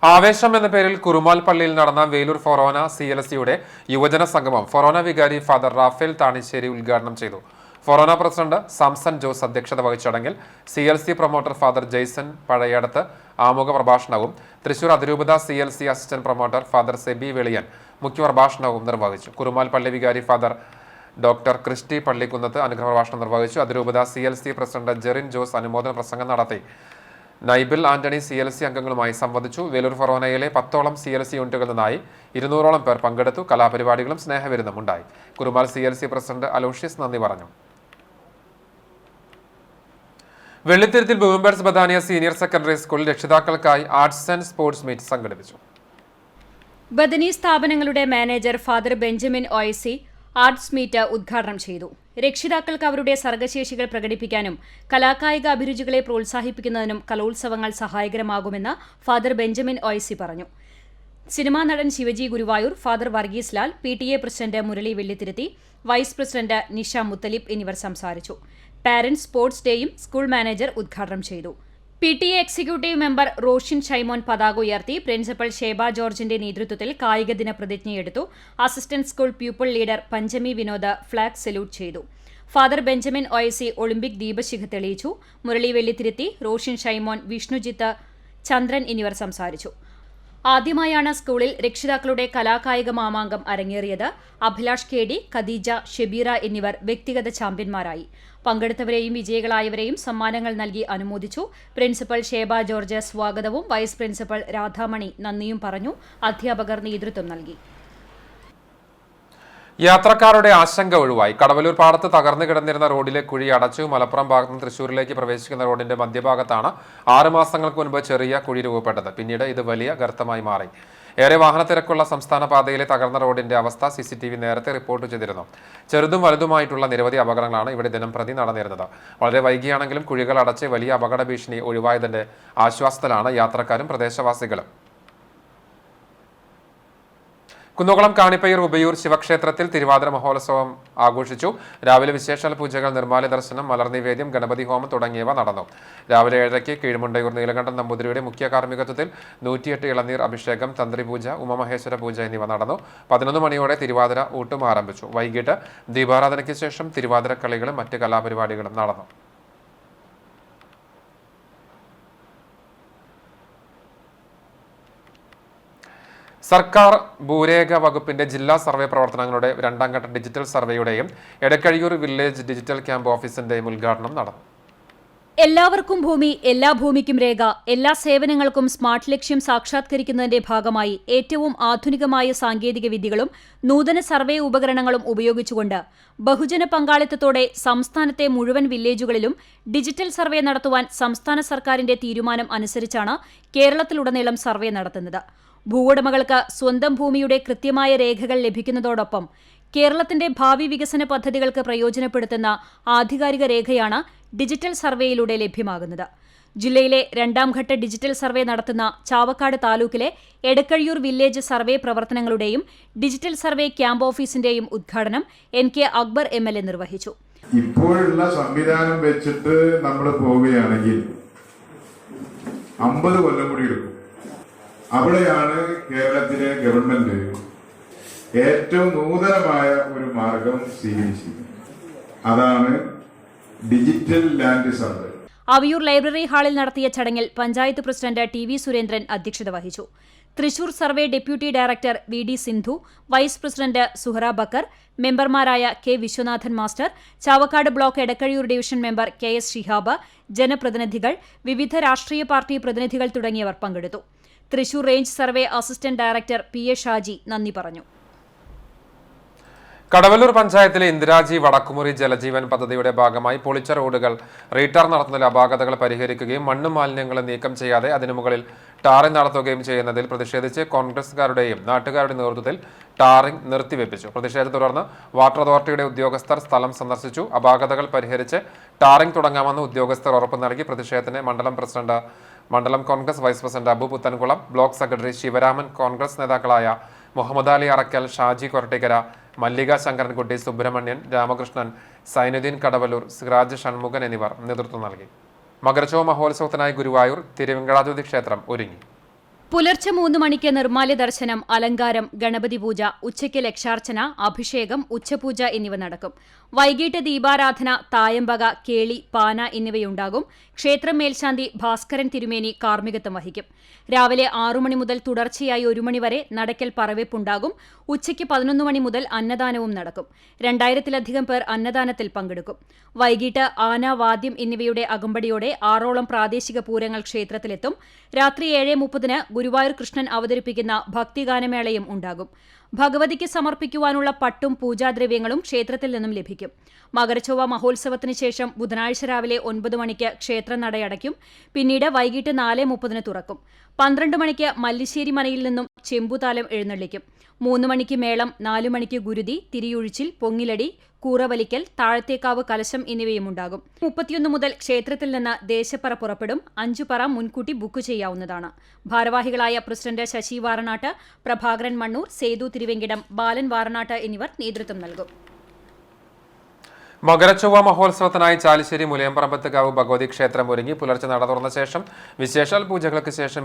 ആവേശം എന്ന പേരിൽ കുറുമാൽ പള്ളിയിൽ നടന്ന വേലൂർ ഫൊറോന CLSയുടെ യുവജന സംഗമം ഫൊറോന വികാരി ഫാദർ റാഫേൽ താണിശ്ശേരി ഉദ്ഘാടനം ചെയ്തു. ഫൊറോന പ്രസിഡന്റ് സാംസൺ ജോസ് അധ്യക്ഷത വഹിച്ച ചടങ്ങിൽ CLC promoter father Jaison Pazhayidath ആമുഖ പ്രഭാഷണവും തൃശൂർ അതിരൂപത CLC assistant promoter father Sebi Veliyan മുഖ്യപ്രഭാഷണവും നിർവഹിച്ചു. കുറുമാൽ പള്ളി വികാരി ഫാദർ ഡോക്ടർ ക്രിസ്റ്റി പള്ളിക്കുന്നത്ത് അനുഗ്രഹ പ്രഭാഷണം നിർവഹിച്ചു. അതിരൂപത CLC പ്രസിഡന്റ് ജെറിൻ ജോസ് അനുമോദന പ്രസംഗം നടത്തി. നൈബിൽ ആന്റണി CLC അംഗങ്ങളുമായി സംവദിച്ചു. വേലൂർ ഫൊറോനയിലെ 10ഓളം CLC യൂണിറ്റുകളിൽ നിന്നായി 200ഓളം പേർ പങ്കെടുത്തു. കലാപരിപാടികളും സ്നേഹവിരുന്നും ഉണ്ടായി. കുറുമാൽ CLC പ്രസിഡന്റ് അലോഷ്യസ് നന്ദി പറഞ്ഞു. വെള്ളിത്തിരുത്തിൽ ബൂംബേഴ്സ് ബദാനിയ സീനിയർ സെക്കൻഡറി സ്കൂളിൽ രക്ഷിതാക്കൾക്കായി ആർട്സ് ആൻഡ് സ്പോർട്സ് മീറ്റ് സംഘടിപ്പിച്ചു. ബദനി സ്ഥാപനങ്ങളുടെ manager father Benjamin ഒയസി arts meet ഉദ്ഘാടനം ചെയ്തു. രക്ഷിതാക്കൾക്ക് അവരുടെ സർഗശേഷികൾ പ്രകടിപ്പിക്കാനും കലാകായിക അഭിരുചികളെ പ്രോത്സാഹിപ്പിക്കുന്നതിനും കലോത്സവങ്ങൾ സഹായകരമാകുമെന്ന് ഫാദർ ബെഞ്ചമിൻ ഒയസി പറഞ്ഞു. സിനിമാ നടൻ Shivaji Guruvayur, father Varghese Lal, PTA president Murali Vellithiruthi, vice president Nisha Muthalib എന്നിവർ സംസാരിച്ചു. പാരന്റ്സ് സ്പോർട്സ് ഡേയും സ്കൂൾ മാനേജർ ഉദ്ഘാടനം ചെയ്തു. PTA executive member Roshin Shaimon പതാക ഉയർത്തി. പ്രിൻസിപ്പൽ ഷേബ ജോർജിന്റെ നേതൃത്വത്തിൽ കായിക ദിന പ്രതിജ്ഞയെടുത്തു. Assistant school pupil leader Panchami Vinod flag salute ചെയ്തു. ഫാദർ ബെഞ്ചമിൻ ഒയസി ഒളിമ്പിക് ദീപശിഖ തെളിയിച്ചു. മുരളി വെള്ളിത്തിരുത്തി, റോഷിൻ ഷൈമോൻ, വിഷ്ണുജിത്ത്, ചന്ദ്രൻ എന്നിവർ സംസാരിച്ചു. ആദ്യമായാണ് സ്കൂളിൽ രക്ഷിതാക്കളുടെ കലാകായിക മാമാങ്കം അരങ്ങേറിയത്. അഭിലാഷ് KD, ഖദീജ, ഷെബീറ എന്നിവർ വ്യക്തിഗത ചാമ്പ്യന്മാരായി. പങ്കെടുത്തവരെയും വിജയികളായവരെയും സമ്മാനങ്ങൾ നൽകി അനുമോദിച്ചു. പ്രിൻസിപ്പൽ ഷേബ ജോർജ് സ്വാഗതവും വൈസ് പ്രിൻസിപ്പൽ രാധാമണി നന്ദിയും പറഞ്ഞു. അധ്യാപകർ നേതൃത്വം നൽകി. യാത്രക്കാരുടെ ആശങ്ക ഒഴിവായി. കടവലൂർ പാടത്ത് തകർന്നു കിടന്നിരുന്ന റോഡിലെ കുഴി അടച്ചു. മലപ്പുറം ഭാഗത്ത് നിന്ന് തൃശൂരിലേക്ക് പ്രവേശിക്കുന്ന റോഡിന്റെ മധ്യഭാഗത്താണ് 6 മാസങ്ങൾക്ക് മുൻപ് ചെറിയ കുഴി രൂപപ്പെട്ടത്. പിന്നീട് ഇത് വലിയ ഗർത്തമായി മാറി. ഏറെ വാഹനത്തിരക്കുള്ള സംസ്ഥാന പാതയിലെ തകർന്ന റോഡിന്റെ അവസ്ഥ CCTV നേരത്തെ റിപ്പോർട്ട് ചെയ്തിരുന്നു. ചെറുതും വലുതുമായിട്ടുള്ള നിരവധി അപകടങ്ങളാണ് ഇവിടെ ദിനം പ്രതി നടന്നിരുന്നത്. വളരെ വൈകിയാണെങ്കിലും കുഴികൾ അടച്ച് വലിയ അപകട ഭീഷണി ഒഴിവായതിന്റെ ആശ്വാസത്തിലാണ് യാത്രക്കാരും പ്രദേശവാസികളും. കുന്നംകുളം കാണിപ്പയ്യൂർ ഉബയൂർ ശിവക്ഷേത്രത്തിൽ തിരുവാതിര മഹോത്സവം ആഘോഷിച്ചു. രാവിലെ വിശേഷാൽ പൂജകൾ, നിർമ്മാല്യ ദർശനം, മലർനിവേദ്യം, ഗണപതി ഹോമം തുടങ്ങിയവ നടന്നു. രാവിലെ 7:30 കീഴ്മുണ്ടയൂർ നീലകണ്ഠൻ നമ്പൂതിരിയുടെ മുഖ്യ കാർമ്മികത്വത്തിൽ 108 ഇളനീർ അഭിഷേകം, തന്ത്രിപൂജ, ഉമാമഹേശ്വര പൂജ എന്നിവ നടന്നു. 11 മണിയോടെ തിരുവാതിര ഊട്ടും ആരംഭിച്ചു. വൈകിട്ട് ദീപാരാധനയ്ക്ക് ശേഷം തിരുവാതിര കളികളും മറ്റ് കലാപരിപാടികളും നടന്നു. സർക്കാർ ഭൂരേഖ വകുപ്പിന്റെ ജില്ലാ സർവേ പ്രവർത്തനങ്ങളുടെ 2ാം ഘട്ട ഡിജിറ്റൽ സർവേയുടെയും എടക്കഴിയൂർ വില്ലേജ് ഡിജിറ്റൽ ക്യാമ്പ് ഓഫീസിന്റെയും ഉദ്ഘാടനം നടന്നു. എല്ലാവർക്കും ഭൂമി, എല്ലാ ഭൂമിക്കും രേഖ, എല്ലാ സേവനങ്ങൾക്കും സ്മാർട്ട് ലക്ഷ്യം സാക്ഷാത്കരിക്കുന്നതിന്റെ ഭാഗമായി ഏറ്റവും ആധുനികമായ സാങ്കേതിക വിദ്യകളും നൂതന സർവേ ഉപകരണങ്ങളും ഉപയോഗിച്ചുകൊണ്ട് ബഹുജന പങ്കാളിത്തത്തോടെ സംസ്ഥാനത്തെ മുഴുവൻ വില്ലേജുകളിലും ഡിജിറ്റൽ സർവേ നടത്തുവാൻ സംസ്ഥാന സർക്കാരിന്റെ തീരുമാനം അനുസരിച്ചാണ് കേരളത്തിലുടനീളം സർവേ നടത്തുന്നത്. ഭൂവുടമകൾക്ക് സ്വന്തം ഭൂമിയുടെ കൃത്യമായ രേഖകൾ ലഭിക്കുന്നതോടൊപ്പം കേരളത്തിന്റെ ഭാവി വികസന പദ്ധതികൾക്ക് പ്രയോജനപ്പെടുത്തുന്ന ആധികാരിക രേഖയാണ് ഡിജിറ്റൽ സർവേയിലൂടെ ലഭ്യമാകുന്നത്. ജില്ലയിലെ 2ാം ഘട്ട ഡിജിറ്റൽ സർവേ നടത്തുന്ന ചാവക്കാട് താലൂക്കിലെ എടക്കഴിയൂർ വില്ലേജ് സർവേ പ്രവർത്തനങ്ങളുടെയും ഡിജിറ്റൽ സർവേ ക്യാമ്പ് ഓഫീസിന്റെയും ഉദ്ഘാടനം NK അക്ബർ MLA നിർവഹിച്ചു. ഇപ്പോഴുള്ള സംവിധാനം വെച്ചിട്ട് നമ്മൾ പോവുകയാണെങ്കിൽ 50 കൊല്ലം കൂടി എടുക്കും. അവിടെയാണ് കേരളത്തിലെ ഗവൺമെന്റ് ഏറ്റവും നൂതനമായ ഒരു മാർഗം സ്വീകരിച്ചിരിക്കുന്നത്. അതാണ് digital land survey. Aviyur library ഹാളിൽ നടത്തിയ ചടങ്ങിൽ പഞ്ചായത്ത് പ്രസിഡന്റ് TV സുരേന്ദ്രൻ അധ്യക്ഷത വഹിച്ചു. Thrissur survey deputy director VD Sindhu, vice president Suhara Bakkar, മെമ്പർമാരായ K Viswanathan master, Chavakkad block Edakkazhiyur division member KS Shihab, ജനപ്രതിനിധികൾ, വിവിധ രാഷ്ട്രീയ പാർട്ടി പ്രതിനിധികൾ തുടങ്ങിയവർ പങ്കെടുത്തു. Thrissur range survey assistant director PA Shaji നന്ദി പറഞ്ഞു. കടവല്ലൂർ പഞ്ചായത്തിലെ ഇന്ദിരാജി വടക്കുമുറി ജലജീവൻ പദ്ധതിയുടെ ഭാഗമായി പൊളിച്ച റോഡുകൾ റീടാർ നടത്തുന്നതിൽ അപാകതകൾ പരിഹരിക്കുകയും മണ്ണും മാലിന്യങ്ങളും നീക്കം ചെയ്യാതെ അതിനു മുകളിൽ ടാറിംഗ് നടത്തുകയും ചെയ്യുന്നതിൽ പ്രതിഷേധിച്ച് കോൺഗ്രസുകാരുടെയും നാട്ടുകാരുടെ നേതൃത്വത്തിൽ ടാറിംഗ് നിർത്തിവെപ്പിച്ചു. പ്രതിഷേധത്തെ തുടർന്ന് വാട്ടർ അതോറിറ്റിയുടെ ഉദ്യോഗസ്ഥർ സ്ഥലം സന്ദർശിച്ചു. അപാകതകൾ പരിഹരിച്ച് ടാറിംഗ് തുടങ്ങാമെന്ന് ഉദ്യോഗസ്ഥർ ഉറപ്പ് നൽകി. പ്രതിഷേധത്തിന് മണ്ഡലം Congress vice president Abu Puthenkulam, block secretary Sivaraman, Congress നേതാക്കളായ മുഹമ്മദ് അലി അറക്കൽ, ഷാജി കൊരട്ടിക്കര, മല്ലിക ശങ്കരൻകുട്ടി, സുബ്രഹ്മണ്യൻ, രാമകൃഷ്ണൻ, സൈനുദ്ദീൻ കടവലൂർ, സിറാജ് ഷൺമുഖൻ എന്നിവർ നേതൃത്വം നൽകി. മകരച്ചോ മഹോത്സവത്തിനായി ഗുരുവായൂർ തിരുവെങ്കടാദ്രി ക്ഷേത്രം ഒരുങ്ങി. പുലർച്ചെ 3 മണിക്ക് നിർമ്മാല്യ ദർശനം, അലങ്കാരം, ഗണപതി പൂജ, ഉച്ചയ്ക്ക് ലക്ഷാർച്ചന, അഭിഷേകം, ഉച്ചപൂജ എന്നിവ നടക്കും. വൈകിട്ട് ദീപാരാധന, തായമ്പക, കേളി, പാന എന്നിവയുണ്ടാകും. ക്ഷേത്രം മേൽശാന്തി ഭാസ്കരൻ തിരുമേനി കാർമ്മികത്വം വഹിക്കും. രാവിലെ 6 മണി മുതൽ തുടർച്ചയായി 1 മണി വരെ നടക്കൽ പറവെപ്പുണ്ടാകും. ഉച്ചയ്ക്ക് 11 മണി മുതൽ അന്നദാനവും നടക്കും. 2000-ലധികം പേർ അന്നദാനത്തിൽ പങ്കെടുക്കും. വൈകിട്ട് ആന, വാദ്യം എന്നിവയുടെ അകമ്പടിയോടെ 6ഓളം പ്രാദേശിക പൂരങ്ങൾ ക്ഷേത്രത്തിലെത്തും. രാത്രി 7:30-ന് ഗുരുവായൂർ കൃഷ്ണൻ അവതരിപ്പിക്കുന്ന ഭക്തിഗാനമേളയും ഉണ്ടാകും. ഭഗവതിക്ക് സമർപ്പിക്കുവാനുള്ള പട്ടും പൂജാദ്രവ്യങ്ങളും ക്ഷേത്രത്തിൽ നിന്നും ലഭിക്കും. മകരച്ചൊവ്വ മഹോത്സവത്തിന് ശേഷം ബുധനാഴ്ച രാവിലെ 9 മണിക്ക് ക്ഷേത്രം നടയടയ്ക്കും. പിന്നീട് വൈകിട്ട് 4:30-ന് തുറക്കും. 12 മണിക്ക് മല്ലിശ്ശേരി മനയിൽ നിന്നും ചെമ്പുതാലം എഴുന്നള്ളിക്കും. 3 മണിക്ക് മേളം, 4 മണിക്ക് ഗുരുതി, തിരിയൊഴിച്ചിൽ, പൊങ്ങിലടി, കൂറവലിക്കൽ, താഴത്തേക്കാവ് കലശം എന്നിവയുമുണ്ടാകും. 31 മുതൽ ക്ഷേത്രത്തിൽ നിന്ന് ദേശപ്പറ പുറപ്പെടും. 5 പറ മുൻകൂട്ടി ബുക്ക് ചെയ്യാവുന്നതാണ്. ഭാരവാഹികളായ പ്രസിഡന്റ് ശശി വാറനാട്ട്, പ്രഭാകരൻ മണ്ണൂർ, സേതു തിരുവെങ്കിടം, ബാലൻ വാറനാട്ട് എന്നിവർ നേതൃത്വം നൽകും. മകരച്ചൊവ്വ മഹോത്സവത്തിനായി ചാലിശ്ശേരി മുലയമ്പറമ്പത്തുകാവ് ഭഗവതി ക്ഷേത്രം ഒരുങ്ങി. പുലർച്ചെ നട തുറന്ന ശേഷം വിശേഷാൽ പൂജകൾക്ക് ശേഷം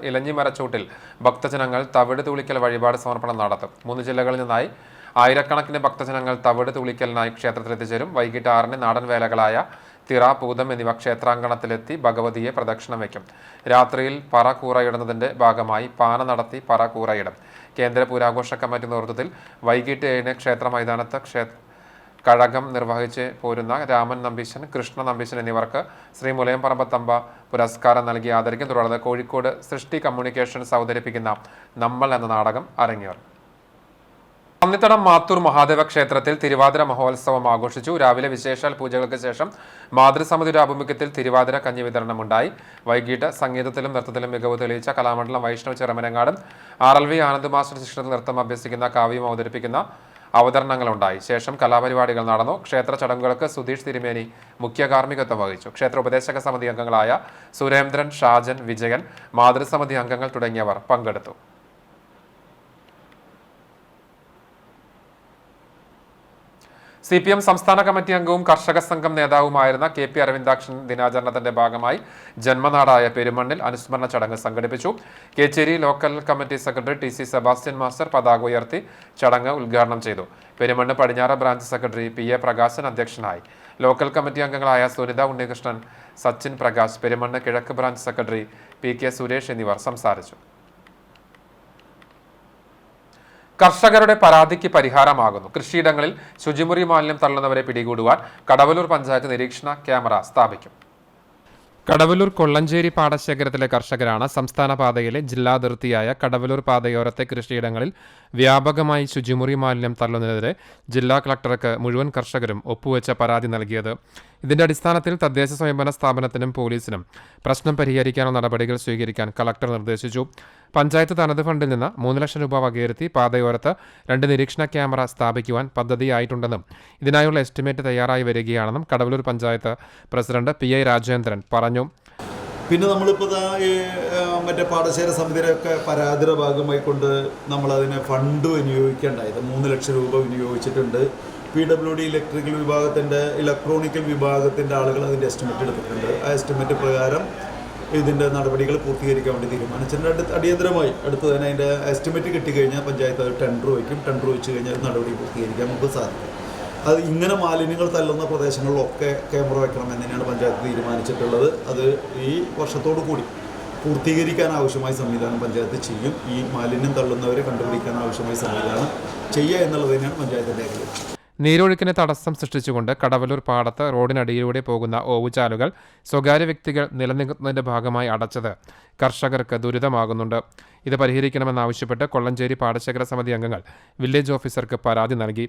ഇലഞ്ഞിമരച്ചൂട്ടിൽ ഭക്തജനങ്ങൾ തവിട് തൂളിക്കൽ വഴിപാട് സമർപ്പണം നടത്തും. 3 ജില്ലകളിൽ നിന്നായി ആയിരക്കണക്കിന് ഭക്തജനങ്ങൾ തവിട് തൂളിക്കലിനായി ക്ഷേത്രത്തിലെത്തിച്ചേരും. വൈകിട്ട് 6-ന് നാടൻ വേലകളായ തിറ, പൂതം എന്നിവ ക്ഷേത്രാങ്കണത്തിലെത്തി ഭഗവതിയെ പ്രദക്ഷിണം വയ്ക്കും. രാത്രിയിൽ പറ കൂറയിടുന്നതിന്റെ ഭാഗമായി പാന നടത്തി പറ കൂറയിടും. കേന്ദ്ര പുരാഘോഷ കമ്മിറ്റി നേതൃത്വത്തിൽ വൈകിട്ട് 7-ന് ക്ഷേത്ര മൈതാനത്ത് കഴകം നിർവഹിച്ച് പോരുന്ന രാമൻ നമ്പീശൻ, കൃഷ്ണ നമ്പീശൻ എന്നിവർക്ക് ശ്രീ മുലയംപറമ്പത്തമ്പ പുരസ്കാരം നൽകി ആദരിക്കും. തുടർന്ന് കോഴിക്കോട് സൃഷ്ടി കമ്മ്യൂണിക്കേഷൻസ് അവതരിപ്പിക്കുന്ന നമ്മൾ എന്ന നാടകം അരങ്ങേറും. പന്നിത്തടം മാത്തൂർ മഹാദേവ ക്ഷേത്രത്തിൽ തിരുവാതിര മഹോത്സവം ആഘോഷിച്ചു. രാവിലെ വിശേഷാൽ പൂജകൾക്ക് ശേഷം മാതൃസമിതിയുടെ ആഭിമുഖ്യത്തിൽ തിരുവാതിര കഞ്ഞി വിതരണമുണ്ടായി. വൈകിട്ട് സംഗീതത്തിലും നൃത്തത്തിലും മികവ് തെളിയിച്ച കലാമണ്ഡലം വൈഷ്ണവ് ചെറുമനങ്ങാടും RLV ആനന്ദ് മാസ്റ്റർ ശിക്ഷണത്തിൽ നൃത്തം അഭ്യസിക്കുന്ന കാവ്യം അവതരിപ്പിക്കുന്ന അവതരണങ്ങളുണ്ടായി. ശേഷം കലാപരിപാടികൾ നടന്നു. ക്ഷേത്ര ചടങ്ങുകൾക്ക് സുധീഷ് തിരുമേനി മുഖ്യ കാർമ്മികത്വം വഹിച്ചു. ക്ഷേത്ര ഉപദേശക സമിതി അംഗങ്ങളായ സുരേന്ദ്രൻ, ഷാജൻ, വിജയൻ, മാതൃസമിതി അംഗങ്ങൾ തുടങ്ങിയവർ പങ്കെടുത്തു. CPM സംസ്ഥാന കമ്മിറ്റി അംഗവും കർഷക സംഘം നേതാവുമായിരുന്ന KP അരവിന്ദാക്ഷൻ ദിനാചരണത്തിന്റെ ഭാഗമായി ജന്മനാടായ പെരുമണ്ണിൽ അനുസ്മരണ ചടങ്ങ് സംഘടിപ്പിച്ചു. Kechery local committee secretary TC Sebastian master പതാക ഉയർത്തി ചടങ്ങ് ഉദ്ഘാടനം ചെയ്തു. പെരുമണ്ണ് പടിഞ്ഞാറ് ബ്രാഞ്ച് സെക്രട്ടറി PA പ്രകാശൻ അധ്യക്ഷനായി. ലോക്കൽ കമ്മിറ്റി അംഗങ്ങളായ സുനിത ഉണ്ണികൃഷ്ണൻ, സച്ചിൻ പ്രകാശ്, പെരുമണ്ണ് കിഴക്ക് ബ്രാഞ്ച് സെക്രട്ടറി PK സുരേഷ് എന്നിവർ സംസാരിച്ചു. കർഷകരുടെ പരാതിക്ക് പരിഹാരമാകുന്നു. കൃഷിയിടങ്ങളിൽ ശുചിമുറി മാലിന്യം തള്ളുന്നവരെ പിടികൂടുവാൻ കടവലൂർ പഞ്ചായത്ത് നിരീക്ഷണ ക്യാമറ സ്ഥാപിക്കും. കടവലൂർ കൊള്ളഞ്ചേരി പാടശേഖരത്തിലെ കർഷകരാണ് സംസ്ഥാന പാതയിലെ ജില്ലാതിർത്തിയായ കടവലൂർ പാതയോരത്തെ കൃഷിയിടങ്ങളിൽ വ്യാപകമായി ശുചിമുറി മാലിന്യം തള്ളുന്നതിനെതിരെ ജില്ലാ കളക്ടർക്ക് മുഴുവൻ കർഷകരും ഒപ്പുവെച്ച പരാതി നൽകിയത്. ഇതിന്റെ അടിസ്ഥാനത്തിൽ തദ്ദേശ സ്വയംഭരണ സ്ഥാപനത്തിനും പോലീസിനും പ്രശ്നം പരിഹരിക്കാനുള്ള നടപടികൾ സ്വീകരിക്കാൻ കളക്ടർ നിർദ്ദേശിച്ചു. പഞ്ചായത്ത് തനത് ഫണ്ടിൽ നിന്ന് 3 ലക്ഷം രൂപ വകയിരുത്തി പാതയോരത്ത് 2 നിരീക്ഷണ ക്യാമറ സ്ഥാപിക്കുവാൻ പദ്ധതിയായിട്ടുണ്ടെന്നും ഇതിനായുള്ള എസ്റ്റിമേറ്റ് തയ്യാറായി വരികയാണെന്നും കടവലൂർ പഞ്ചായത്ത് പ്രസിഡന്റ് PI രാജേന്ദ്രൻ പറഞ്ഞു. പിന്നെ നമ്മളിപ്പോൾ മറ്റേ പാടശേഖര സമിതിയുടെയൊക്കെ പരാതിയുടെ ഭാഗമായി കൊണ്ട് നമ്മളതിനെ ഫണ്ട് വിനിയോഗിക്കേണ്ടായത് 3 ലക്ഷം രൂപ വിനിയോഗിച്ചിട്ടുണ്ട്. PWD ഇലക്ട്രിക്കൽ വിഭാഗത്തിൻ്റെ ഇലക്ട്രോണിക്കൽ വിഭാഗത്തിൻ്റെ ആളുകൾ അതിൻ്റെ എസ്റ്റിമേറ്റ് എടുത്തിട്ടുണ്ട്. ആ എസ്റ്റിമേറ്റ് പ്രകാരം ഇതിൻ്റെ നടപടികൾ പൂർത്തീകരിക്കാൻ വേണ്ടി തീരുമാനിച്ചിട്ടുണ്ട്. അടിയന്തരമായി അടുത്ത് തന്നെ അതിൻ്റെ എസ്റ്റിമേറ്റ് കിട്ടിക്കഴിഞ്ഞാൽ പഞ്ചായത്ത് അത് ടെൻഡർ വയ്ക്കും. ടെൻഡർ വെച്ച് കഴിഞ്ഞാൽ നടപടി പൂർത്തീകരിക്കാൻ നമുക്ക് സാധിക്കും. അത് ഇങ്ങനെ മാലിന്യങ്ങൾ തള്ളുന്ന പ്രദേശങ്ങളിലൊക്കെ ക്യാമറ വയ്ക്കണമെന്ന് തന്നെയാണ് പഞ്ചായത്ത് തീരുമാനിച്ചിട്ടുള്ളത്. അത് ഈ വർഷത്തോടു കൂടി പൂർത്തീകരിക്കാൻ ആവശ്യമായ സംവിധാനം പഞ്ചായത്ത് ചെയ്യും. ഈ മാലിന്യം തള്ളുന്നവരെ കണ്ടുപിടിക്കാൻ ആവശ്യമായ സംവിധാനം ചെയ്യുക എന്നുള്ളത് തന്നെയാണ് പഞ്ചായത്തിൻ്റെ ലക്ഷ്യം. നീരൊഴുക്കിന് തടസ്സം സൃഷ്ടിച്ചുകൊണ്ട് കടവലൂർ പാടത്ത് റോഡിനടിയിലൂടെ പോകുന്ന ഓവുചാലുകൾ സ്വകാര്യ വ്യക്തികൾ നിലനിർത്തുന്നതിന്റെ ഭാഗമായി അടച്ചത് കർഷകർക്ക് ദുരിതമാകുന്നുണ്ട്. ഇത് പരിഹരിക്കണമെന്നാവശ്യപ്പെട്ട് കൊള്ളഞ്ചേരി പാടശേഖര സമിതി അംഗങ്ങൾ വില്ലേജ് ഓഫീസർക്ക് പരാതി നൽകി.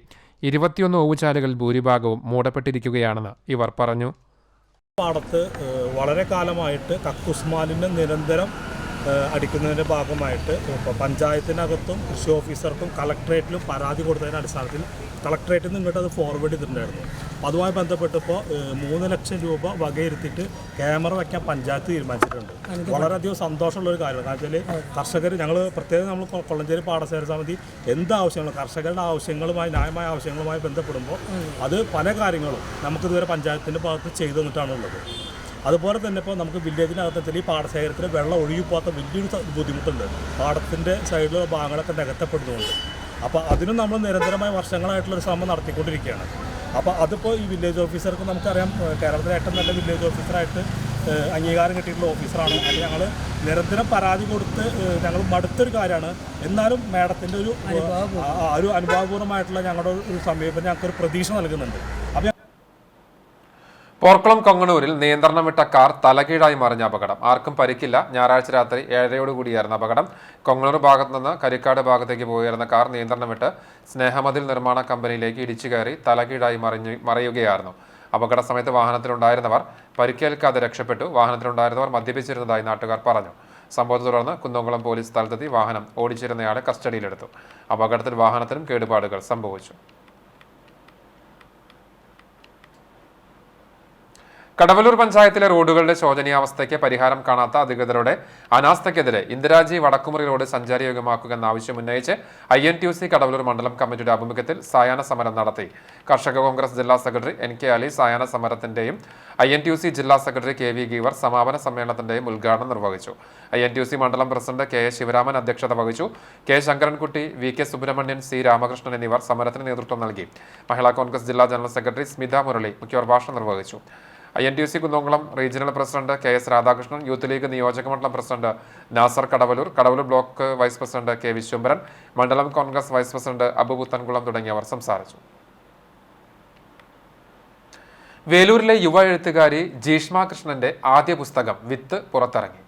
21 ഓവുചാലുകളിൽ ഭൂരിഭാഗവും മൂടപ്പെട്ടിരിക്കുകയാണെന്ന് ഇവർ പറഞ്ഞു. പാടത്ത് വളരെ കാലമായിട്ട് കക്കൂസ് മാലിന്യം നിരന്തരം അടിക്കുന്നതിൻ്റെ ഭാഗമായിട്ട് ഇപ്പോൾ പഞ്ചായത്തിനകത്തും കൃഷി ഓഫീസർക്കും കളക്ട്രേറ്റിലും പരാതി കൊടുത്തതിൻ്റെ അടിസ്ഥാനത്തിൽ കളക്ട്രേറ്റിൽ നിന്ന് ഇങ്ങോട്ട് അത് ഫോർവേഡ് ചെയ്തിട്ടുണ്ടായിരുന്നു. അതുമായി ബന്ധപ്പെട്ടിപ്പോൾ 3 ലക്ഷം രൂപ വകയിരുത്തിയിട്ട് ക്യാമറ വയ്ക്കാൻ പഞ്ചായത്ത് തീരുമാനിച്ചിട്ടുണ്ട്. വളരെയധികം സന്തോഷമുള്ളൊരു കാര്യമാണ്. കാരണം വെച്ചാൽ കർഷകർ പ്രത്യേകം നമ്മൾ കൊള്ളഞ്ചേരി പാടശേഖര സമിതി എന്താവശ്യങ്ങളും കർഷകരുടെ ആവശ്യങ്ങളുമായി ന്യായമായ ആവശ്യങ്ങളുമായി ബന്ധപ്പെടുമ്പോൾ അത് പല കാര്യങ്ങളും നമുക്കിതുവരെ പഞ്ചായത്തിൻ്റെ ഭാഗത്ത് ചെയ്തു തന്നിട്ടാണുള്ളത്. അതുപോലെ തന്നെ ഇപ്പോൾ നമുക്ക് വില്ലേജിനകത്തിൽ ഈ പാടശേഖരത്തിൽ വെള്ളം ഒഴുകിപ്പോകാത്ത വലിയൊരു ബുദ്ധിമുട്ടുണ്ട്. പാടത്തിൻ്റെ സൈഡിലുള്ള ഭാഗങ്ങളൊക്കെ നികത്തപ്പെടുന്നുണ്ട്. അപ്പോൾ അതിനും നമ്മൾ നിരന്തരമായ വർഷങ്ങളായിട്ടുള്ളൊരു ശ്രമം നടത്തിക്കൊണ്ടിരിക്കുകയാണ്. അപ്പോൾ അതിപ്പോൾ ഈ വില്ലേജ് ഓഫീസർക്ക് നമുക്കറിയാം കേരളത്തിലെ ഏറ്റവും നല്ല വില്ലേജ് ഓഫീസറായിട്ട് അംഗീകാരം കിട്ടിയിട്ടുള്ള ഓഫീസറാണ്. അത് ഞങ്ങൾ നിരന്തരം പരാതി കൊടുത്ത് ഞങ്ങൾ മടുത്തൊരു കാര്യമാണ്. എന്നാലും മാഡത്തിൻ്റെ ഒരു അനുഭാവപൂർവ്വമായിട്ടുള്ള ഞങ്ങളുടെ ഒരു സമീപനം ഞങ്ങൾക്കൊരു പ്രതീക്ഷ നൽകുന്നുണ്ട്. അപ്പോൾ പോർക്കുളം കൊങ്ങണൂരിൽ നിയന്ത്രണം വിട്ട കാർ തലകീഴായി മറിഞ്ഞ അപകടം. ആർക്കും പരിക്കില്ല. ഞായറാഴ്ച രാത്രി 7:30 അപകടം. കൊങ്ങണൂർ ഭാഗത്തു നിന്ന് കരിക്കാട് ഭാഗത്തേക്ക് പോയിരുന്ന കാർ നിയന്ത്രണം വിട്ട് സ്നേഹമതിൽ നിർമ്മാണ കമ്പനിയിലേക്ക് ഇടിച്ചു കയറി തലകീഴായി മറിയുകയായിരുന്നു. അപകട സമയത്ത് വാഹനത്തിലുണ്ടായിരുന്നവർ പരിക്കേൽക്കാതെ രക്ഷപ്പെട്ടു. വാഹനത്തിലുണ്ടായിരുന്നവർ മദ്യപിച്ചിരുന്നതായി നാട്ടുകാർ പറഞ്ഞു. സംഭവത്തെ തുടർന്ന് കുന്നംകുളം പോലീസ് സ്ഥലത്തെത്തി വാഹനം ഓടിച്ചിരുന്നയാളെ കസ്റ്റഡിയിലെടുത്തു. അപകടത്തിൽ വാഹനത്തിനും കേടുപാടുകൾ സംഭവിച്ചു. കടവലൂർ പഞ്ചായത്തിലെ റോഡുകളുടെ ശോചനീയാവസ്ഥയ്ക്ക് പരിഹാരം കാണാത്ത അധികൃതരുടെ അനാസ്ഥയ്ക്കെതിരെ ഇന്ദിരാജി വടക്കുമുറി റോഡ് സഞ്ചാരയോഗ്യമാക്കുക എന്ന ആവശ്യം ഉന്നയിച്ച് INTUC കടവലൂർ മണ്ഡലം കമ്മിറ്റിയുടെ ആഭിമുഖ്യത്തിൽ സായാഹ്ന സമരം നടത്തി. കർഷക കോൺഗ്രസ് ജില്ലാ സെക്രട്ടറി NK അലി സായാഹ്ന സമരത്തിന്റെയും INTUC ജില്ലാ സെക്രട്ടറി KV ഗീവർ സമാപന സമ്മേളനത്തിന്റെയും ഉദ്ഘാടനം നിർവഹിച്ചു. INTUC മണ്ഡലം പ്രസിഡന്റ് KA ശിവരാമൻ അധ്യക്ഷത വഹിച്ചു. K Sankarankutty, VK Subramanian, C Ramakrishnan എന്നിവർ സമരത്തിന് നേതൃത്വം നൽകി. മഹിളാ കോൺഗ്രസ് ജില്ലാ ജനറൽ സെക്രട്ടറി സ്മിത മുരളി മുഖ്യപ്രഭാഷണം നിർവഹിച്ചു. INTUC Kunnamkulam regional president KS Radhakrishnan, youth league നിയോജക മണ്ഡലം president Nasar Kadavallur, Kadavallur block vice president K Vishwambharan, മണ്ഡലം Congress vice president Abu Puthenkulam തുടങ്ങിയവർ സംസാരിച്ചു. വേലൂരിലെ യുവ എഴുത്തുകാരി ജീഷ്മ കൃഷ്ണന്റെ ആദ്യ പുസ്തകം വിത്ത് പുറത്തിറങ്ങി.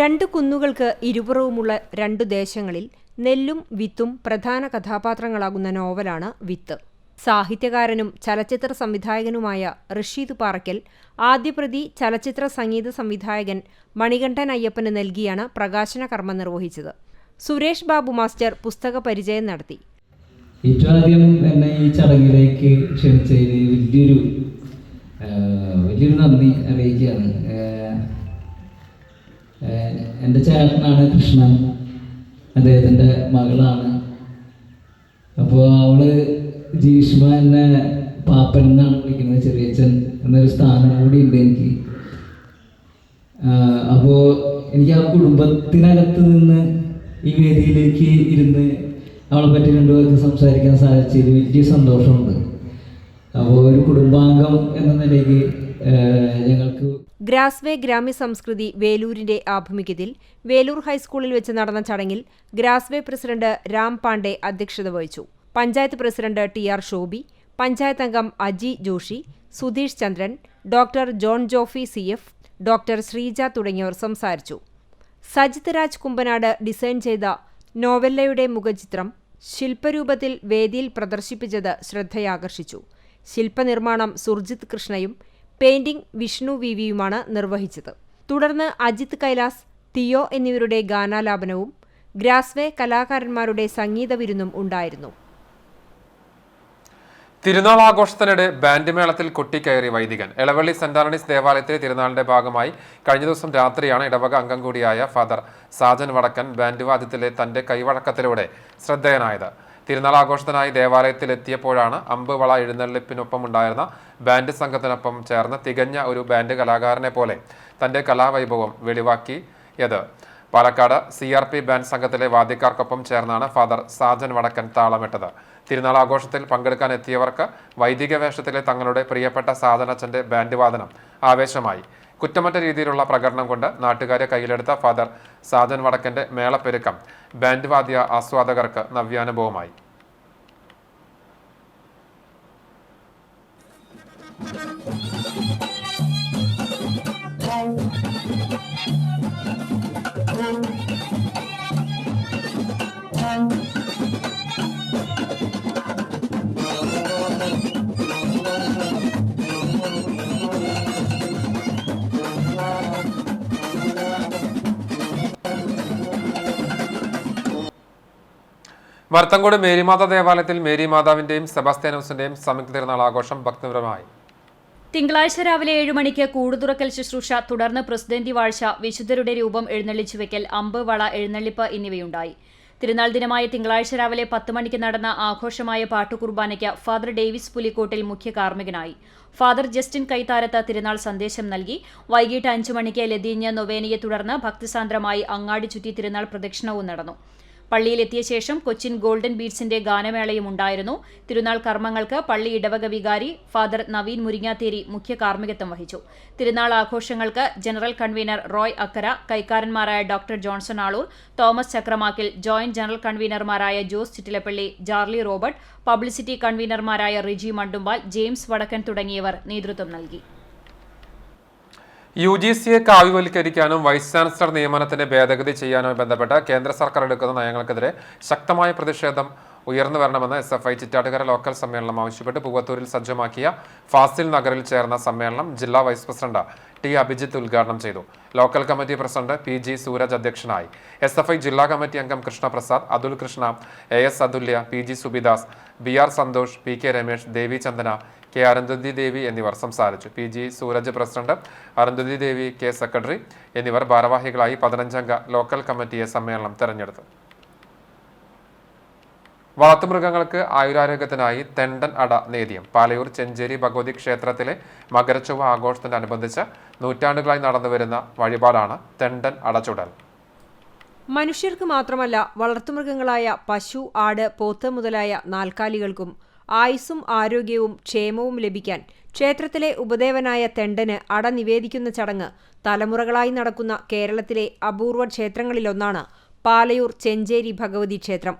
2 കുന്നുകൾക്ക് ഇരുപുറവുമുള്ള 2 ദേശങ്ങളിൽ നെല്ലും വിത്തും പ്രധാന കഥാപാത്രങ്ങളാകുന്ന നോവലാണ് വിത്ത്. സാഹിത്യകാരനും ചലച്ചിത്ര സംവിധായകനുമായ റഷീദ് പാറയ്ക്കൽ ആദ്യപ്രതി ചലച്ചിത്ര സംഗീത സംവിധായകൻ മണികണ്ഠൻ അയ്യപ്പന് നൽകിയാണ് പ്രകാശന കർമ്മം നിർവഹിച്ചത്. സുരേഷ് ബാബു മാസ്റ്റർ പുസ്തക പരിചയം നടത്തി. ഏറ്റവും ആദ്യം എന്നെ ഈ ചടങ്ങിലേക്ക് ക്ഷണിച്ചതിന് വലിയൊരു നന്ദി അറിയിക്കുകയാണ്. എൻ്റെ ചേട്ടനാണ് കൃഷ്ണൻ, അദ്ദേഹത്തിൻ്റെ മകളാണ്. അപ്പോൾ അവള് ജീഷ്മ എന്നെ പാപ്പൻ എന്നാണ് വിളിക്കുന്നത്, ചെറിയച്ഛൻ എന്നൊരു സ്ഥാനം കൂടി ഉണ്ട് എനിക്ക്. അപ്പോൾ എനിക്ക് ആ കുടുംബത്തിനകത്ത് നിന്ന് ഈ വേദിയിലേക്ക് ഇരുന്ന് അവളെ പറ്റി 2 പേർക്ക് സംസാരിക്കാൻ സാധിച്ചതിൽ വലിയ സന്തോഷമുണ്ട്. അപ്പോൾ ഒരു കുടുംബാംഗം എന്ന നിലയ്ക്ക് ഞങ്ങൾക്ക് ഗ്രാസ്വേ ഗ്രാമ്യ സംസ്കൃതി വേലൂരിന്റെ ആഭിമുഖ്യത്തിൽ വേലൂർ ഹൈസ്കൂളിൽ വെച്ച് നടന്ന ചടങ്ങിൽ ഗ്രാസ്വേ പ്രസിഡന്റ് രാം പാണ്ഡെ അധ്യക്ഷത വഹിച്ചു. പഞ്ചായത്ത് പ്രസിഡന്റ് TR ഷോബി, പഞ്ചായത്ത് അംഗം Aji Joshi, Sudheesh Chandran, doctor John Jofi CF, doctor Sreeja തുടങ്ങിയവർ സംസാരിച്ചു. സജിത് രാജ് കുമ്പനാട് ഡിസൈൻ ചെയ്ത നോവല്ലയുടെ മുഖചിത്രം ശില്പരൂപത്തിൽ വേദിയിൽ പ്രദർശിപ്പിച്ചത് ശ്രദ്ധയാകർഷിച്ചു. ശില്പനിർമ്മാണം സുർജിത് കൃഷ്ണയും പെയിന്റിംഗ് വിഷ്ണു വിവിയുമാണ് നിർവഹിച്ചത്. തുടർന്ന് അജിത് കൈലാസ്, തിയോ എന്നിവരുടെ ഗാനാലാപനവും ഗ്രാസ്വേ കലാകാരന്മാരുടെ സംഗീത വിരുന്നും ഉണ്ടായിരുന്നു. തിരുനാൾ ആഘോഷത്തിനിടെ ബാൻഡ് മേളത്തിൽ കൊട്ടിക്കയറി വൈദികൻ. എളവള്ളി സെന്റ് ആന്റണീസ് ദേവാലയത്തിലെ തിരുനാളിന്റെ ഭാഗമായി കഴിഞ്ഞ ദിവസം രാത്രിയാണ് ഇടവക അംഗം കൂടിയായ ഫാദർ സാജൻ വടക്കൻ ബാൻഡ് വാദ്യത്തിലെ തന്റെ കൈവഴക്കത്തിലൂടെ ശ്രദ്ധേയനായത്. തിരുനാൾ ആഘോഷത്തിനായി ദേവാലയത്തിൽ എത്തിയപ്പോഴാണ് അമ്പ്-വള എഴുന്നള്ളിപ്പിനൊപ്പം ഉണ്ടായിരുന്ന ബാൻഡ് സംഘത്തിനൊപ്പം ചേർന്ന് തികഞ്ഞ ഒരു ബാൻഡ് കലാകാരനെ പോലെ തന്റെ കലാവൈഭവം വെളിവാക്കിയത്. പാലക്കാട് CRP ബാൻഡ് സംഘത്തിലെ വാദ്യക്കാർക്കൊപ്പം ചേർന്നാണ് ഫാദർ സാജൻ വടക്കൻ താളമിട്ടത്. തിരുനാൾ ആഘോഷത്തിൽ പങ്കെടുക്കാൻ എത്തിയവർക്ക് വൈദിക വേഷത്തിലെ തങ്ങളുടെ പ്രിയപ്പെട്ട സാധനച്ചന്റെ ബാൻഡ് വാദനം ആവേശമായി. കുറ്റമറ്റ രീതിയിലുള്ള പ്രകടനം കൊണ്ട് നാട്ടുകാരെ കയ്യിലെടുത്ത ഫാദർ സാജൻ വടക്കന്റെ മേളപ്പെരുക്കം ബാൻഡ് വാദ്യ ആസ്വാദകർക്ക് നവ്യാനുഭവമായി. മർത്തങ്കോട് മേരിമാത ദേവാലയത്തിൽ മേരിമാതാവിന്റെയും സെബാസ്ത്യാനോസിന്റെയും സംയുക്ത തിരുനാൾ ആഘോഷം ഭക്തിപരമായി. തിങ്കളാഴ്ച രാവിലെ 7 മണിക്ക് കൂടുതുറക്കൽ ശുശ്രൂഷ, തുടർന്ന് പ്രസിദ്ധന്തി വാഴ്ച, വിശുദ്ധരുടെ രൂപം എഴുന്നള്ളിച്ചുവെക്കൽ, അമ്പ്, വള എഴുന്നള്ളിപ്പ് എന്നിവയുണ്ടായി. തിരുനാൾ ദിനമായ തിങ്കളാഴ്ച രാവിലെ 10 മണിക്ക് നടന്ന ആഘോഷമായ പാട്ടുകുർബാനയ്ക്ക് ഫാദർ ഡേവിസ് പുലിക്കോട്ടിൽ മുഖ്യ കാർമ്മികനായി. ഫാദർ ജസ്റ്റിൻ കൈത്താരത്ത് തിരുനാൾ സന്ദേശം നൽകി. വൈകിട്ട് 5 മണിക്ക് ലതീഞ്ഞ നൊവേനയെ തുടർന്ന് ഭക്തിസാന്ദ്രമായി അങ്ങാടി ചുറ്റി തിരുനാൾ പ്രദക്ഷിണവും നടന്നു. പള്ളിയിലെത്തിയ ശേഷം കൊച്ചിൻ ഗോൾഡൻ ബീഡ്സിന്റെ ഗാനമേളയും ഉണ്ടായിരുന്നു. തിരുനാൾ കർമ്മങ്ങൾക്ക് പള്ളി ഇടവക വികാരി ഫാദർ നവീൻ മുരിങ്ങാത്തേരി മുഖ്യ കാർമ്മികത്വം വഹിച്ചു. തിരുനാൾ ആഘോഷങ്ങൾക്ക് ജനറൽ കൺവീനർ റോയ് അക്കര, കൈക്കാരന്മാരായ doctor Johnson Aloor, Thomas Chakramakkil, joint general കൺവീനർമാരായ Jose Chittilappilly, Jarly Robert, publicity കൺവീനർമാരായ റിജി മണ്ടുമ്പാൽ, ജെയിംസ് വടക്കൻ തുടങ്ങിയവർ നേതൃത്വം നൽകി. UGCയെ കാവ്യവൽക്കരിക്കാനും വൈസ് ചാൻസലർ നിയമനത്തിന് ഭേദഗതി ചെയ്യാനുമായി ബന്ധപ്പെട്ട് കേന്ദ്ര സർക്കാർ എടുക്കുന്ന നയങ്ങൾക്കെതിരെ ശക്തമായ പ്രതിഷേധം ഉയർന്നു വരണമെന്ന് SFI ചിറ്റാട്ടുകര ലോക്കൽ സമ്മേളനം ആവശ്യപ്പെട്ട് പൂവത്തൂരിൽ സജ്ജമാക്കിയ ഫാസിൽ നഗറിൽ ചേർന്ന സമ്മേളനം ജില്ലാ വൈസ് പ്രസിഡന്റ് ടി അഭിജിത്ത് ഉദ്ഘാടനം ചെയ്തു. Local committee president P G. Suraj അധ്യക്ഷനായി. SFI ജില്ലാ കമ്മിറ്റി അംഗം കൃഷ്ണപ്രസാദ്, അതുൽ കൃഷ്ണ, AS അതുല്യ, P.G. Subidas, B.R. Santhosh, P.K. Ramesh, ദേവി ചന്ദന, K. അരുന്ധതി ദേവി എന്നിവർ സംസാരിച്ചു. P.G. സൂരജ് പ്രസിഡന്റ്, അരുന്ധതി ദേവി K. സെക്രട്ടറി എന്നിവർ ഭാരവാഹികളായി 15-അംഗ ലോക്കൽ കമ്മിറ്റിയെ സമ്മേളനം തെരഞ്ഞെടുത്തു. വളർത്തുമൃഗങ്ങൾക്ക് ആയുരാരോഗ്യത്തിനായി തെണ്ടൻ അട നേദ്യം. പാലയൂർ ചെഞ്ചേരി ഭഗവതി ക്ഷേത്രത്തിലെ മകരച്ചൊവ്വ ആഘോഷത്തോടനുബന്ധിച്ച് നൂറ്റാണ്ടുകളായി നടന്നുവരുന്ന വഴിപാടാണ് തെണ്ടൻ അടച്ചുടൽ. മനുഷ്യർക്ക് മാത്രമല്ല വളർത്തുമൃഗങ്ങളായ പശു, ആട്, പോത്ത് മുതലായ നാൽക്കാലികൾക്കും ആയുസ്സും ആരോഗ്യവും ക്ഷേമവും ലഭിക്കാൻ ക്ഷേത്രത്തിലെ ഉപദേവനായ തെണ്ടന് അട നിവേദിക്കുന്ന ചടങ്ങ് തലമുറകളായി നടക്കുന്ന കേരളത്തിലെ അപൂർവ ക്ഷേത്രങ്ങളിലൊന്നാണ് പാലയൂർ ചെഞ്ചേരി ഭഗവതി ക്ഷേത്രം.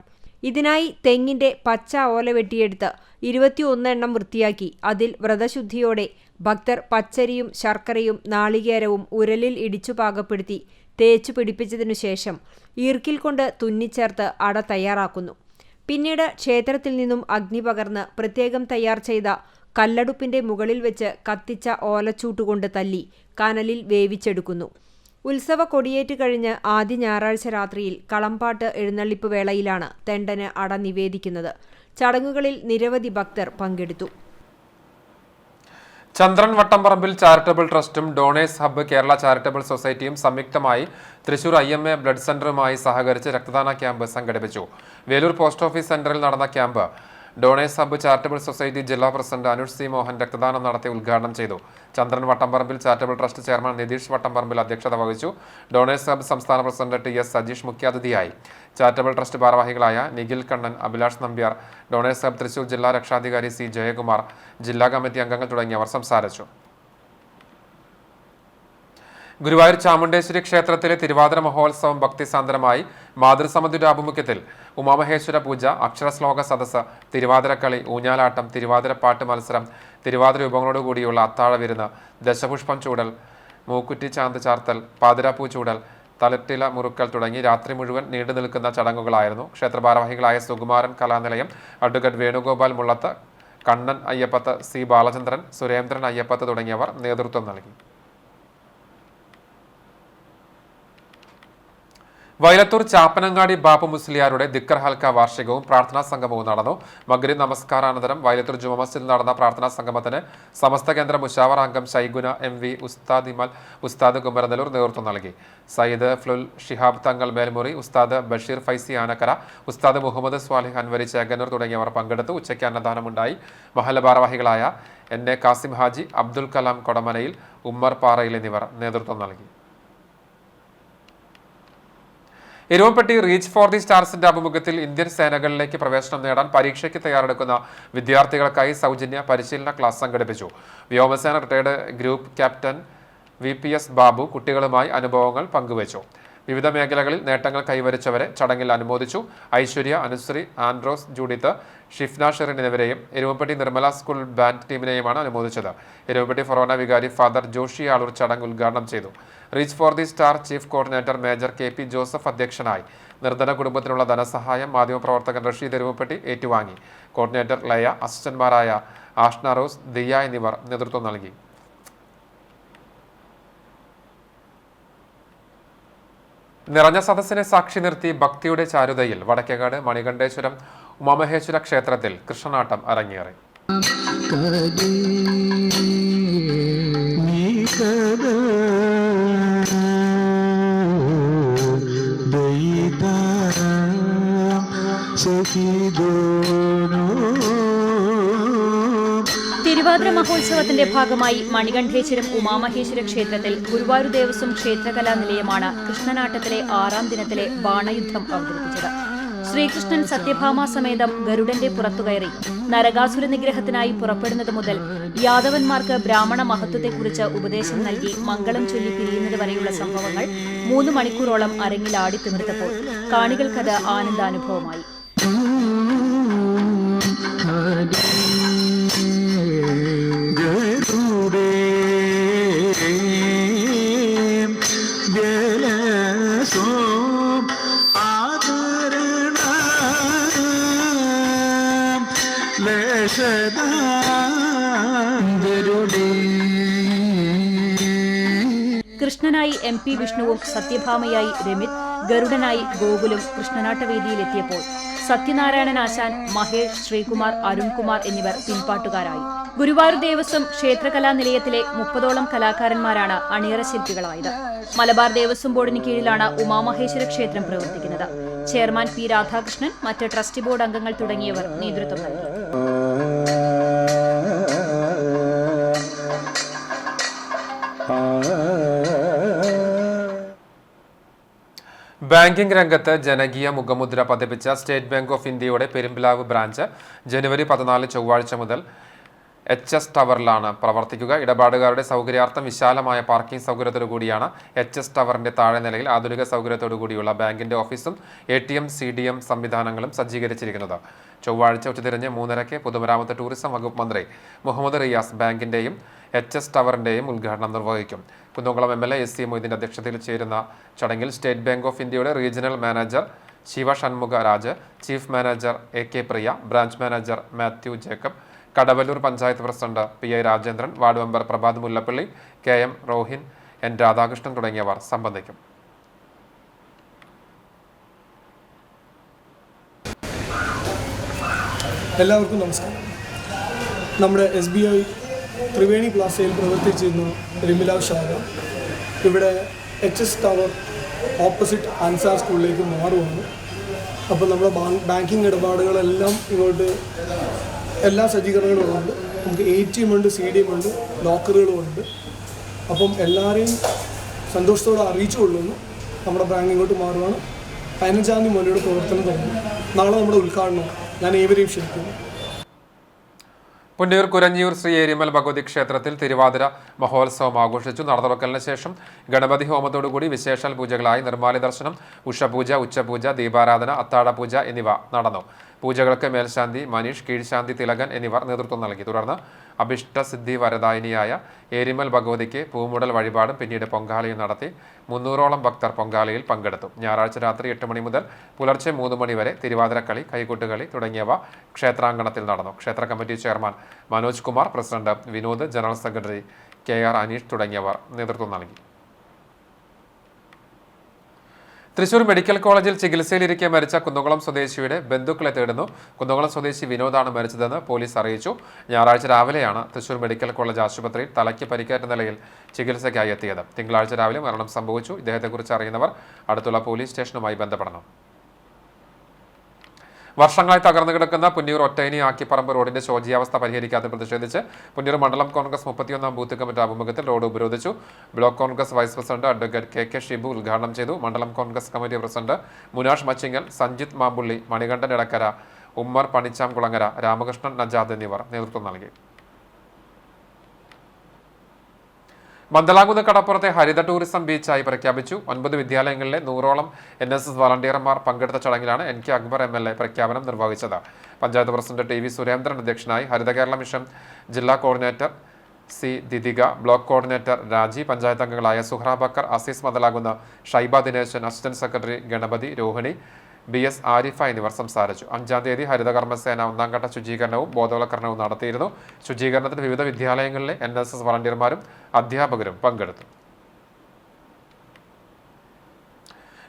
ഇതിനായി തെങ്ങിന്റെ പച്ച ഓല വെട്ടിയെടുത്ത് 21 എണ്ണം വൃത്തിയാക്കി അതിൽ വ്രതശുദ്ധിയോടെ ഭക്തർ പച്ചരിയും ശർക്കരയും നാളികേരവും ഉരലിൽ ഇടിച്ചു പാകപ്പെടുത്തി തേച്ചു പിടിപ്പിച്ചതിനു ശേഷം ഈർക്കിൽ കൊണ്ട് തുന്നിച്ചേർത്ത് അട തയ്യാറാക്കുന്നു. പിന്നീട് ക്ഷേത്രത്തിൽ നിന്നും അഗ്നി പകർന്ന് പ്രത്യേകം തയ്യാർ ചെയ്ത കല്ലടുപ്പിന്റെ മുകളിൽ വെച്ച് കത്തിച്ച ഓലച്ചൂട്ടുകൊണ്ട് തല്ലി കനലിൽ വേവിച്ചെടുക്കുന്നു. ഉത്സവ കൊടിയേറ്റ് കഴിഞ്ഞ് ആദ്യ ഞായറാഴ്ച രാത്രിയിൽ കളംപാട്ട് എഴുന്നള്ളിപ്പ് വേളയിലാണ് തെണ്ടന് അട നിവേദിക്കുന്നത്. ചടങ്ങുകളിൽ നിരവധി ഭക്തർ പങ്കെടുത്തു. ചന്ദ്രൻ വട്ടംപറമ്പിൽ ചാരിറ്റബിൾ ട്രസ്റ്റും ഡോണേഴ്സ് ഹബ്ബ് കേരള ചാരിറ്റബിൾ സൊസൈറ്റിയും സംയുക്തമായി തൃശൂർ IMA ബ്ലഡ് സെന്ററുമായി സഹകരിച്ച് രക്തദാന ക്യാമ്പ് സംഘടിപ്പിച്ചു. വേലൂർ പോസ്റ്റ് ഓഫീസ് സെന്ററിൽ നടന്ന camp donors hub charitable society ജില്ലാ പ്രസിഡന്റ് അനുഷ് C. മോഹൻ രക്തദാനം നടത്തി ഉദ്ഘാടനം ചെയ്തു. ചന്ദ്രൻ Vattamparambil charitable trust chairman Nitish Vattamparambil അധ്യക്ഷത വഹിച്ചു. ഡോണേഴ്സ് ഹബ്ബ് സംസ്ഥാന പ്രസിഡന്റ് TS സജീഷ് മുഖ്യാതിഥിയായി. ചാരിറ്റബിൾ ട്രസ്റ്റ് ഭാരവാഹികളായ നിഖിൽ കണ്ണൻ, അഭിലാഷ് നമ്പ്യാർ, ഡോണേഴ്സ് ഹബ്ബ് തൃശൂർ ജില്ലാ രക്ഷാധികാരി C. ജയകുമാർ, ജില്ലാ കമ്മിറ്റി അംഗങ്ങൾ തുടങ്ങിയവർ സംസാരിച്ചു. ഗുരുവായൂർ ചാമുണ്ടേശ്വരി ക്ഷേത്രത്തിലെ തിരുവാതിര മഹോത്സവം ഭക്തിസാന്ദ്രമായി. മാതൃസമിതിയുടെ ആഭിമുഖ്യത്തിൽ ഉമാമഹേശ്വര പൂജ, അക്ഷരശ്ലോക സദസ്സ്, തിരുവാതിരക്കളി, ഊഞ്ഞാലാട്ടം, തിരുവാതിരപ്പാട്ട് മത്സരം, തിരുവാതിര രൂപങ്ങളോടുകൂടിയുള്ള അത്താഴ വിരുന്ന്, ദശപുഷ്പം ചൂടൽ, മൂക്കുറ്റി ചാന്ത് ചാർത്തൽ, പാതിരാപ്പൂ ചൂടൽ, തലറ്റില മുറുക്കൽ തുടങ്ങി രാത്രി മുഴുവൻ നീണ്ടു നിൽക്കുന്ന ചടങ്ങുകളായിരുന്നു. ക്ഷേത്ര ഭാരവാഹികളായ സുകുമാരൻ കലാനിലയം, അഡ്വക്കേറ്റ് വേണുഗോപാൽ മുള്ളത്ത്, കണ്ണൻ അയ്യപ്പത്ത്, C. ബാലചന്ദ്രൻ, സുരേന്ദ്രൻ അയ്യപ്പത്ത് തുടങ്ങിയവർ നേതൃത്വം നൽകി. വൈലത്തൂർ ചാപ്പനങ്ങാടി ബാപ്പു മുസ്ലിയാരുടെ ദിക്കർ ഹൽക്ക വാർഷികവും പ്രാർത്ഥനാ സംഗമവും നടന്നു. മഗ്രിബ് നമസ്കാരാനന്തരം വൈലത്തൂർ ജുമാ മസ്ജിദിൽ നടന്ന പ്രാർത്ഥനാ സംഗമത്തിന് സമസ്ത കേന്ദ്ര മുശാവറ അംഗം ഷൈഗുന MV, ഉസ്താദ് ഇമൽ, ഉസ്താദ് കുമരനെല്ലൂർ നേതൃത്വം നൽകി. സയ്യിദ് ഫ്ലുൽ ഷിഹാബ് തങ്ങൾ മേൽമുറി, ഉസ്താദ് ബഷീർ ഫൈസി ആനക്കര, ഉസ്താദ് മുഹമ്മദ് സ്വാലിഹ് അൻവരി ചേകന്നൂർ തുടങ്ങിയവർ പങ്കെടുത്തു. ഉച്ചയ്ക്ക് അന്നദാനമുണ്ടായി. മഹല്ല ഭാരവാഹികളായ NA കാസിം ഹാജി, അബ്ദുൽ കലാം കൊടമനയിൽ, ഉമ്മർ പാറയിൽ എന്നിവർ നേതൃത്വം നൽകി. എരുവപ്പെട്ടി റീച്ച് ഫോർ ദി സ്റ്റാർസിന്റെ ആഭിമുഖ്യത്തിൽ ഇന്ത്യൻ സേനകളിലേക്ക് പ്രവേശനം നേടാൻ പരീക്ഷയ്ക്ക് തയ്യാറെടുക്കുന്ന വിദ്യാർത്ഥികൾക്കായി സൗജന്യ പരിശീലന ക്ലാസ് സംഘടിപ്പിച്ചു. വ്യോമസേന retired group captain VPS Babu കുട്ടികളുമായി അനുഭവങ്ങൾ പങ്കുവച്ചു. വിവിധ മേഖലകളിൽ നേട്ടങ്ങൾ കൈവരിച്ചവരെ ചടങ്ങിൽ അനുമോദിച്ചു. ഐശ്വര്യ, അനുശ്രീ, ആൻഡ്രോസ്, ജൂഡിത്ത്, ഷിഫ്ന ഷെറിൻ എന്നിവരെയും എരുവപ്പെട്ടി നിർമ്മല സ്കൂൾ ബാൻഡ് ടീമിനെയുമാണ് അനുമോദിച്ചത്. എരുവപ്പെട്ടി ഫൊറോന വികാരി ഫാദർ ജോഷി ആളൂർ ചടങ്ങ് ഉദ്ഘാടനം ചെയ്തു. Reach for the star chief coordinator major KP Joseph അധ്യക്ഷനായി. നിർധന കുടുംബത്തിനുള്ള ധനസഹായം മാധ്യമപ്രവർത്തകൻ റഷീദ് എരുവപ്പെട്ടി ഏറ്റുവാങ്ങി. കോർഡിനേറ്റർ ലയ, അസിസ്റ്റന്റുമാരായ ആഷ്ന റോസ്, ദിയ എന്നിവർ നേതൃത്വം നൽകി. നിറഞ്ഞ സദസ്സിനെ സാക്ഷി നിർത്തി ഭക്തിയുടെ ചാരുതയിൽ വടക്കേകാട് മണികണ്ഠേശ്വരം ഉമാമഹേശ്വര ക്ഷേത്രത്തിൽ കൃഷ്ണനാട്ടം അരങ്ങേറി. തിരുവാതിര മഹോത്സവത്തിന്റെ ഭാഗമായി മണികണ്ഠേശ്വരം ഉമാമഹേശ്വര ക്ഷേത്രത്തിൽ ഗുരുവായൂർ ദേവസ്വം ക്ഷേത്രകലാ നിലയമാണ് കൃഷ്ണനാട്ടത്തിലെ 6ാം ദിനത്തിലെ ബാണയുദ്ധം അവതരിപ്പിച്ചത്. ശ്രീകൃഷ്ണൻ സത്യഭാമ സമേതം ഗരുഡന്റെ പുറത്തുകയറി നരകാസുര നിഗ്രഹത്തിനായി പുറപ്പെടുന്നത് മുതൽ യാദവന്മാർക്ക് ബ്രാഹ്മണ മഹത്വത്തെക്കുറിച്ച് ഉപദേശം നൽകി മംഗളം ചൊല്ലി പിരിയുന്നത് വരെയുള്ള സംഭവങ്ങൾ 3 മണിക്കൂറോളം അരങ്ങിൽ ആടിത്തിമിർത്തപ്പോൾ കാണികൾക്കത് ആനന്ദാനുഭവമായി. കൃഷ്ണനായി MP വിഷ്ണുവും സത്യഭാമയായി രമിത്, ഗരുഡനായി ഗോകുലും കൃഷ്ണനാട്ടവേദിയിലെത്തിയപ്പോൾ സത്യനാരായണൻ ആശാൻ, മഹേഷ്, ശ്രീകുമാർ, അരുൺകുമാർ എന്നിവർ പിൻപാട്ടുകാരായി. ഗുരുവായൂർ ദേവസ്വം ക്ഷേത്രകലാനിലയത്തിലെ 30ഓളം കലാകാരന്മാരാണ് അണിയറ ശില്പികളായത്. മലബാർ ദേവസ്വം ബോർഡിന് കീഴിലാണ് ഉമാമഹേശ്വര ക്ഷേത്രം പ്രവർത്തിക്കുന്നത്. Chairman P. രാധാകൃഷ്ണൻ, മറ്റ് ട്രസ്റ്റി ബോർഡ് അംഗങ്ങൾ തുടങ്ങിയവർ നേതൃത്വം നൽകി. ബാങ്കിംഗ് രംഗത്ത് ജനകീയ മുഖമുദ്ര പതിപ്പിച്ച സ്റ്റേറ്റ് ബാങ്ക് ഓഫ് ഇന്ത്യയുടെ പെരുമ്പിലാവ് ബ്രാഞ്ച് ജനുവരി 14 ചൊവ്വാഴ്ച മുതൽ HS ടവറിലാണ് പ്രവർത്തിക്കുക. ഇടപാടുകാരുടെ സൗകര്യാർത്ഥം വിശാലമായ പാർക്കിംഗ് സൗകര്യത്തോടുകൂടിയാണ് HS ടവറിന്റെ താഴെ നിലയിൽ ആധുനിക സൗകര്യത്തോടുകൂടിയുള്ള ബാങ്കിന്റെ ഓഫീസും ATM CDM സംവിധാനങ്ങളും സജ്ജീകരിച്ചിരിക്കുന്നത്. ചൊവ്വാഴ്ച ഉച്ചതിരിഞ്ഞ് 3:30 പൊതുമരാമത്ത് ടൂറിസം വകുപ്പ് മന്ത്രി മുഹമ്മദ് റിയാസ് ബാങ്കിന്റെയും HS ടവറിന്റെയും ഉദ്ഘാടനം നിർവഹിക്കും. കുന്നംകുളം MLA SC മൊയ്തീന്റെ അധ്യക്ഷതയിൽ ചേരുന്ന ചടങ്ങിൽ സ്റ്റേറ്റ് ബാങ്ക് ഓഫ് ഇന്ത്യയുടെ regional manager Shiva Shanmukha Raj, chief manager AK Priya, branch manager Mathew Jacob, Kadavallur panchayat president PI Rajendran, ward member Prabhath Mullappally, KM Rohin, N Radhakrishnan തുടങ്ങിയവർ സംബന്ധിക്കും. എല്ലാവർക്കും നമസ്കാരം. നമ്മുടെ SBI ത്രിവേണി പ്ലാസയിൽ പ്രവർത്തിച്ചിരുന്ന പെരുമ്പിലാവ് ശാഖ ഇവിടെ HS ടവർ ഓപ്പോസിറ്റ് അൻസാർ സ്കൂളിലേക്ക് മാറുവാണ്. അപ്പോൾ നമ്മുടെ ബാങ്കിങ് ഇടപാടുകളെല്ലാം ഇങ്ങോട്ട് എല്ലാ സജ്ജീകരണങ്ങളും ഉണ്ട്. നമുക്ക് ATM ഉണ്ട്, CDM ഉണ്ട്, ലോക്കറുകളും ഉണ്ട്. അപ്പം എല്ലാവരെയും സന്തോഷത്തോടെ അറിയിച്ചുകൊള്ളുന്നു. നമ്മുടെ ബാങ്ക് ഇങ്ങോട്ട് മാറുവാണ്. 15-ാം തീയതി മുതലുള്ള പ്രവർത്തനം തുടങ്ങും. നാളെ നമ്മുടെ ഉദ്ഘാടനം. ഞാൻ ഏവരെയും ക്ഷണിക്കുന്നു. പുന്നയൂർ കുരഞ്ഞിയൂർ ശ്രീ ഏരിമൽ ഭഗവതി ക്ഷേത്രത്തിൽ തിരുവാതിര മഹോത്സവം ആഘോഷിച്ചു. നടതുറക്കലിന് ശേഷം ഗണപതി ഹോമത്തോടുകൂടി വിശേഷാൽ പൂജകളായി നിർമ്മാല്യ ദർശനം, ഉഷപൂജ, ഉച്ചപൂജ, ദീപാരാധന, അത്താഴപൂജ എന്നിവ നടന്നു. പൂജകൾക്ക് മേൽശാന്തി മനീഷ്, കീഴ്ശാന്തി തിലകൻ എന്നിവർ നേതൃത്വം നൽകി. തുടർന്ന് അഭിഷ്ടസിദ്ധി വരദായിനിയായ ഏരിമൽ ഭഗവതിക്ക് പൂമുടൽ വഴിപാടും പിന്നീട് പൊങ്കാലയും നടത്തി. 300ഓളം ഭക്തർ പൊങ്കാലയിൽ പങ്കെടുത്തു. ഞായറാഴ്ച രാത്രി 8 മണി മുതൽ പുലർച്ചെ 3 മണി വരെ തിരുവാതിരക്കളി, കൈകൊട്ടുകളി തുടങ്ങിയവ ക്ഷേത്രാങ്കണത്തിൽ നടന്നു. ക്ഷേത്ര committee chairman Manoj Kumar, president Vinod, general secretary KR Aneesh തുടങ്ങിയവർ നേതൃത്വം നൽകി. തൃശൂർ മെഡിക്കൽ കോളേജിൽ ചികിത്സയിലിരിക്കെ മരിച്ച കുന്നംകുളം സ്വദേശിയുടെ ബന്ധുക്കളെ തേടുന്നു. കുന്നംകുളം സ്വദേശി വിനോദാണ് മരിച്ചതെന്ന് പോലീസ് അറിയിച്ചു. ഞായറാഴ്ച രാവിലെയാണ് തൃശൂർ മെഡിക്കൽ കോളേജ് ആശുപത്രിയിൽ തലയ്ക്ക് പരിക്കേറ്റ നിലയിൽ ചികിത്സയ്ക്കായി എത്തിയത്. തിങ്കളാഴ്ച രാവിലെ മരണം സംഭവിച്ചു. ഇദ്ദേഹത്തെക്കുറിച്ച് അറിയുന്നവർ അടുത്തുള്ള പോലീസ് സ്റ്റേഷനുമായി ബന്ധപ്പെടണം. വർഷങ്ങളായി തകർന്നു കിടക്കുന്ന പുന്നയൂർ ഒറ്റയിനി ആക്കിപ്പറമ്പ് റോഡിന്റെ ശോചനീയാവസ്ഥ പരിഹരിക്കാതെ പ്രതിഷേധിച്ച് പുന്നയൂർ മണ്ഡലം കോൺഗ്രസ് 31-ാം ബൂത്ത് കമ്മിറ്റി ആഭിമുഖ്യത്തിൽ റോഡ് ഉപരോധിച്ചു. Block Congress vice president advocate KK Shibu ഉദ്ഘാടനം ചെയ്തു. മണ്ഡലം Congress committee president Munash Machingal, Sanjith Mampully, Manikandan Edakkara, Ummer Panichamkulangara, Ramakrishnan Najad എന്നിവർ നേതൃത്വം നൽകി. മന്ദലാകുന്ന് കടപ്പുറത്തെ ഹരിത ടൂറിസം ബീച്ചായി പ്രഖ്യാപിച്ചു. 9 വിദ്യാലയങ്ങളിലെ 100ഓളം NSS വളണ്ടിയർമാർ പങ്കെടുത്ത ചടങ്ങിലാണ് NK അക്ബർ MLA പ്രഖ്യാപനം നിർവഹിച്ചത്. പഞ്ചായത്ത് പ്രസിഡന്റ് TV സുരേന്ദ്രൻ അധ്യക്ഷനായി. ഹരിത കേരള മിഷൻ ജില്ലാ coordinator C Didika, block coordinator Raji, panchayat അംഗങ്ങളായ Suhra Bakkar, Azeez Mandalamkunnu, Shaiba Dineshan, assistant secretary Ganapathi, Rohini, BS Arifa എന്നിവർ സംസാരിച്ചു. 5-ാം തീയതി ഹരിത കർമ്മസേന 1ാം ഘട്ട ശുചീകരണവും ബോധവൽക്കരണവും നടത്തിയിരുന്നു. ശുചീകരണത്തിൽ വിവിധ വിദ്യാലയങ്ങളിലെ NSS വളണ്ടിയർമാരും അധ്യാപകരും പങ്കെടുത്തു.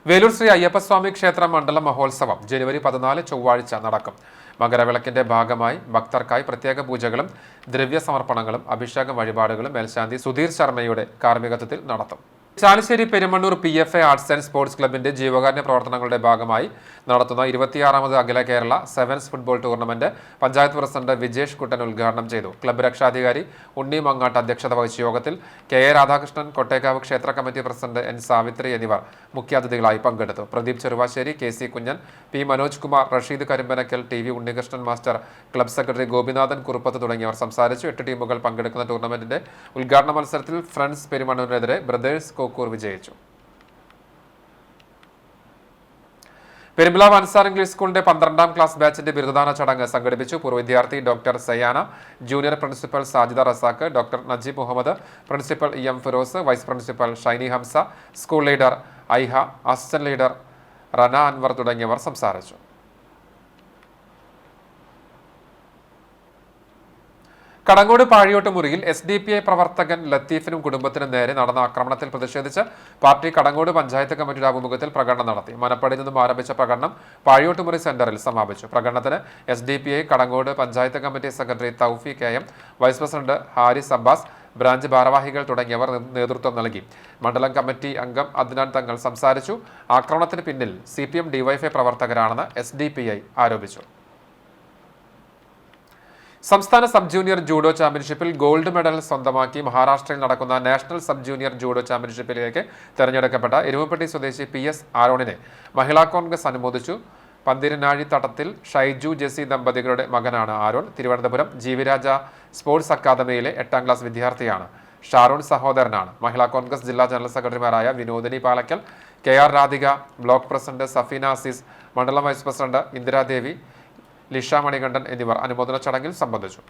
വേലൂർ ശ്രീ അയ്യപ്പസ്വാമി ക്ഷേത്ര മണ്ഡല മഹോത്സവം ജനുവരി 14 ചൊവ്വാഴ്ച നടക്കും. മകരവിളക്കിന്റെ ഭാഗമായി ഭക്തർക്കായി പ്രത്യേക പൂജകളും ദ്രവ്യ സമർപ്പണങ്ങളും അഭിഷേകം വഴിപാടുകളും മേൽശാന്തി സുധീർ ശർമ്മയുടെ കാർമ്മികത്വത്തിൽ നടത്തും. Chalissery Perumannur PFA arts and sports ക്ലബിന്റെ ജീവകാരുണ്യ പ്രവർത്തനങ്ങളുടെ ഭാഗമായി നടത്തുന്ന 26ാമത് Akhila Kerala sevens football tournament panchayat president Vijesh Kuttan ഉദ്ഘാടനം ചെയ്തു. ക്ലബ്ബ് രക്ഷാധികാരി ഉണ്ണി മങ്ങാട്ട് അധ്യക്ഷത വഹിച്ച യോഗത്തിൽ KA രാധാകൃഷ്ണൻ, കൊട്ടേക്കാവ് ക്ഷേത്ര കമ്മിറ്റി പ്രസിഡന്റ് N സാവിത്രി എന്നിവർ മുഖ്യാതിഥികളായി പങ്കെടുത്തു. Pradeep Cheruvassery, KC Kunjan, P Manoj Kumar, Rasheed Karimbanakkal, TV Unnikrishnan master, club secretary Gopinathan Kuruppath തുടങ്ങിയവർ സംസാരിച്ചു. 8 ടീമുകൾ പങ്കെടുക്കുന്ന ടൂർണമെന്റിന്റെ ഉദ്ഘാടന മത്സരത്തിൽ ഫ്രണ്ട്സ് പെരുമണ്ണൂരിനെതിരെ ബ്രദേഴ്സ് കോക്കൂർ വിജയിച്ചു. പെരുമ്പിലാവ് അൻസാർ ഇംഗ്ലീഷ് സ്കൂളിന്റെ 12ാം ക്ലാസ് ബാച്ചിന്റെ ബിരുദദാന ചടങ്ങ് സംഘടിപ്പിച്ചു. പൂർവ്വ വിദ്യാർത്ഥി doctor Sayana, junior principal Sajida Razak, doctor Najeeb Muhammad, principal EM Firoz, vice principal Shiny Hamsa, school leader Aiha, assistant leader Rana Anwar തുടങ്ങിയവർ സംസാരിച്ചു. കടങ്ങോട് പാഴിയോട്ടുമുറിയിൽ SDPI പ്രവർത്തകൻ ലത്തീഫിനും കുടുംബത്തിനും നേരെ നടന്ന ആക്രമണത്തിൽ പ്രതിഷേധിച്ച് പാർട്ടി കടങ്ങോട് പഞ്ചായത്ത് കമ്മിറ്റിയുടെ ആഭിമുഖ്യത്തിൽ പ്രകടനം നടത്തി. മനപ്പടിയിൽ നിന്നും ആരംഭിച്ച പ്രകടനം പാഴിയോട്ടുമുറി സെന്ററിൽ സമാപിച്ചു. പ്രകടനത്തിന് SDPI Kadangode panchayat committee secretary Thoufeeq AM, vice president Haris Abbas, branch ഭാരവാഹികൾ തുടങ്ങിയവർ നേതൃത്വം നൽകി. മണ്ഡലം കമ്മിറ്റി അംഗം അദ്നാൻ തങ്ങൾ സംസാരിച്ചു. ആക്രമണത്തിന് പിന്നിൽ CPM DYFI പ്രവർത്തകരാണെന്ന് SDPI ആരോപിച്ചു. സംസ്ഥാന സബ് ജൂനിയർ ജൂഡോ ചാമ്പ്യൻഷിപ്പിൽ ഗോൾഡ് മെഡൽ സ്വന്തമാക്കി മഹാരാഷ്ട്രയിൽ നടക്കുന്ന നാഷണൽ സബ് ജൂനിയർ ജൂഡോ ചാമ്പ്യൻഷിപ്പിലേക്ക് തെരഞ്ഞെടുക്കപ്പെട്ട ഇരുമ്പപ്പെട്ടി സ്വദേശി PS ആരോണിനെ മഹിളാ കോൺഗ്രസ് അനുമോദിച്ചു. പന്തിരനാഴി തട്ടത്തിൽ ഷൈജു ജെസി ദമ്പതികളുടെ മകനാണ് Aaron. Thiruvananthapuram G V Raja sports academy 8ാം ക്ലാസ് വിദ്യാർത്ഥിയാണ്. ഷാരോൺ സഹോദരനാണ്. മഹിളാ കോൺഗ്രസ് ജില്ലാ ജനറൽ സെക്രട്ടറിമാരായ Vinodini Palakkal, KR Radhika, block president Safeena Azeez, മണ്ഡലം വൈസ് പ്രസിഡന്റ് ഇന്ദിരാദേവി, ലിഷ മണികണ്ഠൻ എന്നിവർ അനുമോദന ചടങ്ങിൽ സംബന്ധിച്ചു.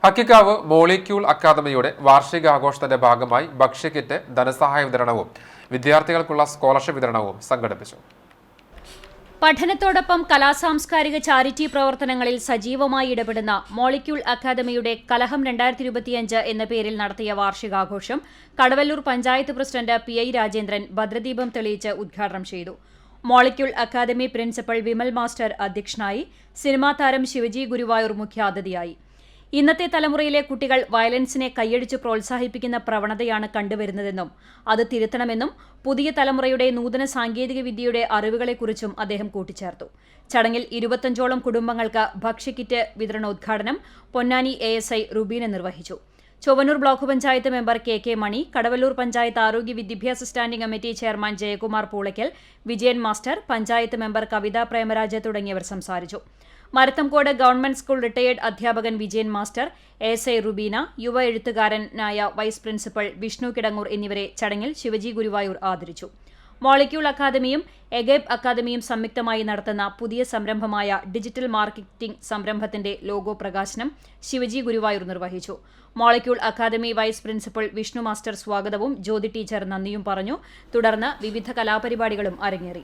ഹക്കിക്കാവ് മോളിക്യൂൾ അക്കാദമിയുടെ വാർഷികാഘോഷത്തിന്റെ ഭാഗമായി ഭക്ഷ്യക്കിറ്റ്, ധനസഹായ വിതരണവും വിദ്യാർത്ഥികൾക്കുള്ള സ്കോളർഷിപ്പ് വിതരണവും സംഘടിപ്പിച്ചു. പഠനത്തോടൊപ്പം കലാസാംസ്കാരിക ചാരിറ്റി പ്രവർത്തനങ്ങളിൽ സജീവമായി ഇടപെടുന്ന മോളിക്യൂൾ അക്കാദമിയുടെ കലഹം 2025 എന്ന പേരിൽ നടത്തിയ വാർഷികാഘോഷം കടവല്ലൂർ പഞ്ചായത്ത് പ്രസിഡന്റ് PI രാജേന്ദ്രൻ ഭദ്രദീപം തെളിയിച്ച് ഉദ്ഘാടനം ചെയ്തു. Molecule academy principal Vimal master അധ്യക്ഷനായി. സിനിമാ താരം ശിവജി ഗുരുവായൂർ മുഖ്യാതിഥിയായി. ഇന്നത്തെ തലമുറയിലെ കുട്ടികൾ വയലൻസിനെ കൈയടിച്ച് പ്രോത്സാഹിപ്പിക്കുന്ന പ്രവണതയാണ് കണ്ടുവരുന്നതെന്നും അത് തിരുത്തണമെന്നും പുതിയ തലമുറയുടെ നൂതന സാങ്കേതിക വിദ്യയുടെ അറിവുകളെക്കുറിച്ചും അദ്ദേഹം കൂട്ടിച്ചേർത്തു. ചടങ്ങിൽ 25ഓളം കുടുംബങ്ങൾക്ക് ഭക്ഷ്യക്കിറ്റ് വിതരണോദ്ഘാടനം പൊന്നാനി ASI റുബീന നിർവഹിച്ചു. Chovvannur block panchayat member KK Mani, Kadavallur panchayat ആരോഗ്യ വിദ്യാഭ്യാസ standing committee chairman Jayakumar Poolakkal, Vijayan master, panchayat member Kavitha Premaraja തുടങ്ങിയവർ സംസാരിച്ചു. മരത്തംകോട് ഗവൺമെന്റ് സ്കൂൾ റിട്ടയേർഡ് അധ്യാപകൻ വിജയൻ മാസ്റ്റർ, ASI റുബീന, യുവ എഴുത്തുകാരനായ വൈസ് പ്രിൻസിപ്പൽ വിഷ്ണു കിടങ്ങൂർ എന്നിവരെ ചടങ്ങിൽ ശിവജി ഗുരുവായൂർ ആദരിച്ചു. മോളിക്യൂൾ അക്കാദമിയും എഗേബ് അക്കാദമിയും സംയുക്തമായി നടത്തുന്ന പുതിയ സംരംഭമായ ഡിജിറ്റൽ മാർക്കറ്റിംഗ് സംരംഭത്തിന്റെ ലോഗോ പ്രകാശനം ശിവജി ഗുരുവായൂർ നിർവഹിച്ചു. Molecule academy vice principal Vishnu master സ്വാഗതവും ജ്യോതി ടീച്ചർ നന്ദിയും പറഞ്ഞു. തുടർന്ന് വിവിധ കലാപരിപാടികളും അരങ്ങേറി.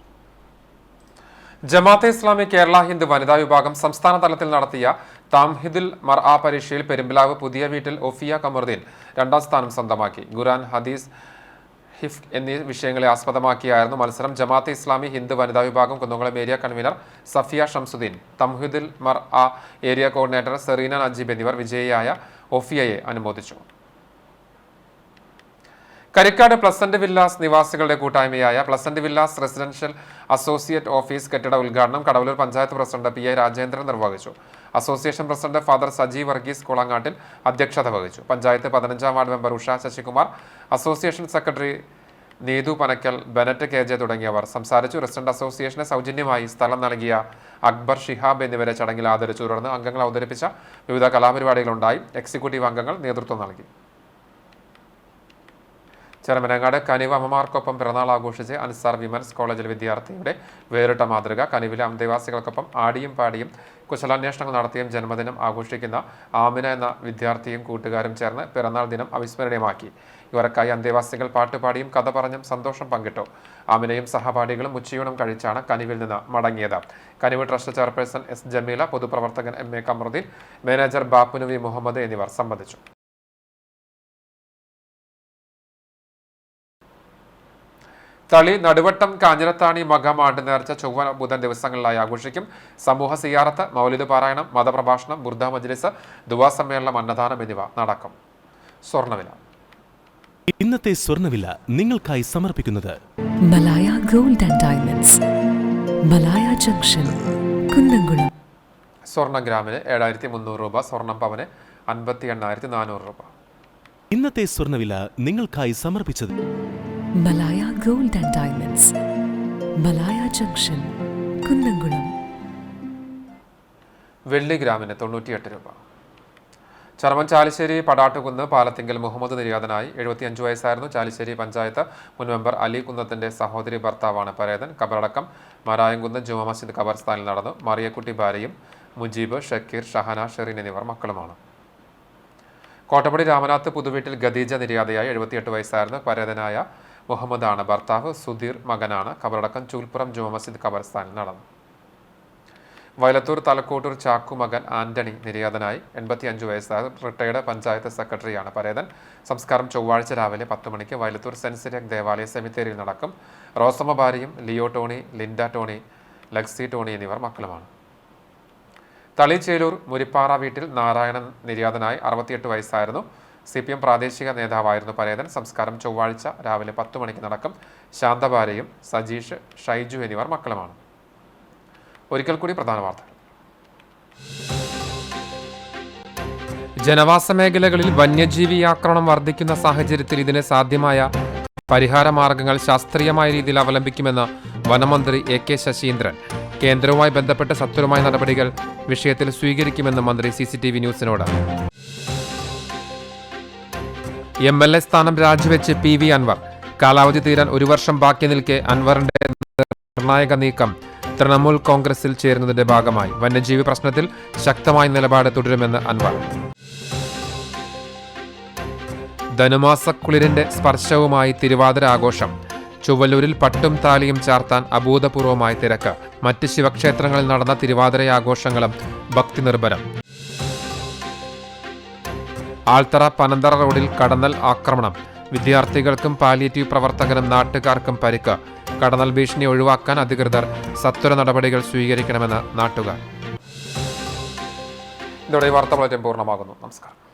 ജമാഅത്തെ ഇസ്ലാമി കേരള ഹിന്ദ് വനിതാ വിഭാഗം സംസ്ഥാന തലത്തിൽ നടത്തിയ താംഹിദുൽ മർആ പരീക്ഷയിൽ പെരുമ്പിലാവ് പുതിയ വീട്ടിൽ ഒഫിയ കമറുദ്ദീൻ 2ാം സ്ഥാനം സ്വന്തമാക്കി. ഖുർആൻ, ഹദീസ്, ഹിഫ് എന്നീ വിഷയങ്ങളെ ആസ്പദമാക്കിയായിരുന്നു മത്സരം. ജമാഅത്തെ ഇസ്ലാമി ഹിന്ദ് വനിതാ വിഭാഗം കുന്നംകുളം ഏരിയ കൺവീനർ സഫിയ ഷംസുദ്ദീൻ, തംഹിദുൽ മർആ ഏരിയ കോർഡിനേറ്റർ സെറീന നജീബ് എന്നിവർ വിജയിയായ ഒഫിയയെ അനുമോദിച്ചു. കരിക്കാട് പ്ലസന്റ് വില്ലാസ് നിവാസികളുടെ കൂട്ടായ്മയായ pleasant villas residential associate office കെട്ടിട ഉദ്ഘാടനം കടവല്ലൂർ പഞ്ചായത്ത് പ്രസിഡന്റ് PI രാജേന്ദ്രൻ നിർവഹിച്ചു. Association president father Saji Varghese Kulangattil അധ്യക്ഷത വഹിച്ചു. പഞ്ചായത്ത് 15ാം ward member Usha Sasikumar, association secretary Neethu Panakkal, Bennett KJ തുടങ്ങിയവർ സംസാരിച്ചു. റെസിഡന്റ് അസോസിയേഷന് സൗജന്യമായി സ്ഥലം നൽകിയ അക്ബർ ഷിഹാബ് എന്നിവരെ ചടങ്ങിൽ ആദരിച്ചു. തുടർന്ന് അംഗങ്ങൾ അവതരിപ്പിച്ച വിവിധ കലാപരിപാടികളുണ്ടായി. എക്സിക്യൂട്ടീവ് അംഗങ്ങൾ നേതൃത്വം നൽകി. ചെറുമനങ്ങാട് കനിവ് അമ്മമാർക്കൊപ്പം പിറന്നാൾ ആഘോഷിച്ച് അൻസാർ വിമൻസ് കോളേജിൽ വിദ്യാർത്ഥിയുടെ വേറിട്ട മാതൃക. കനിവിലെ അന്തേവാസികൾക്കൊപ്പം ആടിയും പാടിയും കുശലാന്വേഷണങ്ങൾ നടത്തിയും ജന്മദിനം ആഘോഷിക്കുന്ന ആമിന എന്ന വിദ്യാർത്ഥിയും കൂട്ടുകാരും ചേർന്ന് പിറന്നാൾ ദിനം അവിസ്മരണീയമാക്കി. ഇവർക്കായി അന്തേവാസികൾ പാട്ടുപാടിയും കഥ പറഞ്ഞും സന്തോഷം പങ്കിട്ടു. ആമിനയും സഹപാഠികളും ഉച്ചയൂണം കഴിച്ചാണ് കനിവിൽ നിന്ന് മടങ്ങിയത്. കനിവ് ട്രസ്റ്റ് ചെയർപേഴ്സൺ S ജമീല, പൊതുപ്രവർത്തകൻ MA കമറുദ്ദീൻ, മാനേജർ ബാപ്പുനവി മുഹമ്മദ് എന്നിവർ സംബന്ധിച്ചു. തളി, നടുവട്ടം, കാഞ്ഞിരത്താണി മകം ആണ്ട് നേർച്ച ചൊവ്വ ബുധൻ ദിവസങ്ങളിലായി ആഘോഷിക്കും. സമൂഹ സിയാറത്ത്, മൗലിദ് പാരായണം, മതപ്രഭാഷണം, ബുർദ മജ്ലിസ്, ദുആ സമ്മേളനം, അന്നദാനം എന്നിവ നടക്കും. സ്വർണ്ണവില. ഇന്നത്തെ സ്വർണ്ണവില നിങ്ങൾക്കായി സമർപ്പിക്കുന്നത് Malaya gold and diamonds, Malaya junction, Kunnamkulam. സ്വർണ്ണം ഗ്രാമിന് 7300 രൂപ, സ്വർണ്ണം പവന് 58,400 രൂപ. ഇന്നത്തെ സ്വർണ്ണവില നിങ്ങൾക്കായി സമർപ്പിച്ചത് Malaya gold and diamonds, Malaya junction, Kunnamkulam. വെള്ളി ഗ്രാമിന് 98 രൂപ. ചർമ്മൻ ചാലിശ്ശേരി പടാട്ടുകുന്ന് പാലത്തിങ്കൽ മുഹമ്മദ് നിര്യാതനായി. 75 വയസ്സായിരുന്നു. ചാലിശ്ശേരി പഞ്ചായത്ത് മുൻ മെമ്പർ അലി കുന്നത്തിന്റെ സഹോദരി ഭർത്താവാണ് പരേതൻ. കബറടക്കം മാരായംകുന്ന് ജുമാ മസ്ജിദ് ഖബർസ്ഥാനിൽ നടന്നു. മറിയക്കുട്ടി ഭാര്യയും മുജീബ്, ഷക്കീർ, ഷഹന, ഷെറിൻ എന്നിവർ മക്കളുമാണ്. കോട്ടപ്പടി രാമനാഥ് പുതുവീട്ടിൽ ഖദീജ നിര്യാതയായി. 78 വയസ്സായിരുന്നു. പരേതനായ മുഹമ്മദാണ് ഭർത്താവ്. സുധീർ മകനാണ്. ഖബറടക്കം ചൂൽപ്പുറം ജുമാ മസ്ജിദ് ഖബർസ്ഥാനിൽ നടന്നു. വയലത്തൂർ തലക്കോട്ടൂർ ചാക്കു മകൻ ആന്റണി നിര്യാതനായി. 85 വയസ്സായ റിട്ടയർഡ് പഞ്ചായത്ത് സെക്രട്ടറിയാണ് പരേതൻ. സംസ്കാരം ചൊവ്വാഴ്ച രാവിലെ 10 മണിക്ക് വയലത്തൂർ സെന്റ് സിറിയക് ദേവാലയ സെമിത്തേരിയിൽ നടക്കും. റോസമ്മ ഭാര്യയും Leo Tony, Linda Tony, Lexie Tony എന്നിവർ മക്കളുമാണ്. തളിച്ചേലൂർ മുരിപ്പാറ വീട്ടിൽ നാരായണൻ നിര്യാതനായി. 68 വയസ്സായിരുന്നു. CPM പ്രാദേശിക നേതാവായിരുന്നു പരേതൻ. സംസ്കാരം ചൊവ്വാഴ്ച രാവിലെ 10 മണിക്ക് നടക്കും. ശാന്തഭാര്യയും സജീഷ്, ഷൈജു എന്നിവർ മക്കളുമാണ്. ഒരിക്കൽ കൂടി പ്രധാന വാർത്തകൾ. ജനവാസ മേഖലകളിൽ വന്യജീവി ആക്രമണം വർദ്ധിക്കുന്ന സാഹചര്യത്തിൽ ഇതിന് സാധ്യമായ പരിഹാര മാർഗങ്ങൾ ശാസ്ത്രീയമായ രീതിയിൽ അവലംബിക്കുമെന്ന് വനമന്ത്രി AK ശശീന്ദ്രൻ. കേന്ദ്രവുമായി ബന്ധപ്പെട്ട് സത്വരമായ നടപടികൾ വിഷയത്തിൽ സ്വീകരിക്കുമെന്ന് മന്ത്രി CCTV ന്യൂസിനോട്. MLA സ്ഥാനം രാജിവെച്ച് PV അൻവർ. കാലാവധി തീരാൻ 1 വർഷം ബാക്കി നിൽക്കെ അൻവറിന്റെ നിർണായക നീക്കം തൃണമൂൽ കോൺഗ്രസിൽ ചേരുന്നതിന്റെ ഭാഗമായി. വന്യജീവി പ്രശ്നത്തിൽ ശക്തമായ നിലപാട് തുടരുമെന്ന് അൻവർ. ധനുമാസക്കുളിരിന്റെ സ്പർശവുമായി തിരുവാതിര ആഘോഷം. ചുവല്ലൂരിൽ പട്ടും താലിയും ചാർത്താൻ അഭൂതപൂർവമായ തിരക്ക്. മറ്റ് ശിവക്ഷേത്രങ്ങളിൽ നടന്ന തിരുവാതിര ആഘോഷങ്ങളും ഭക്തി നിർഭരം. ആൽത്തറ പനന്തറ റോഡിൽ കടന്നൽ ആക്രമണം. വിദ്യാർത്ഥികൾക്കും പാലിയേറ്റീവ് പ്രവർത്തകനും നാട്ടുകാർക്കും പരിക്ക്. കടന്നൽ ഭീഷണി ഒഴിവാക്കാൻ അധികൃതർ സത്വര നടപടികൾ സ്വീകരിക്കണമെന്ന് നാട്ടുകാർ. ഇതോടെ വാർത്താ ബുള്ളറ്റിൻ പൂർണ്ണമാകുന്നു. നമസ്കാരം.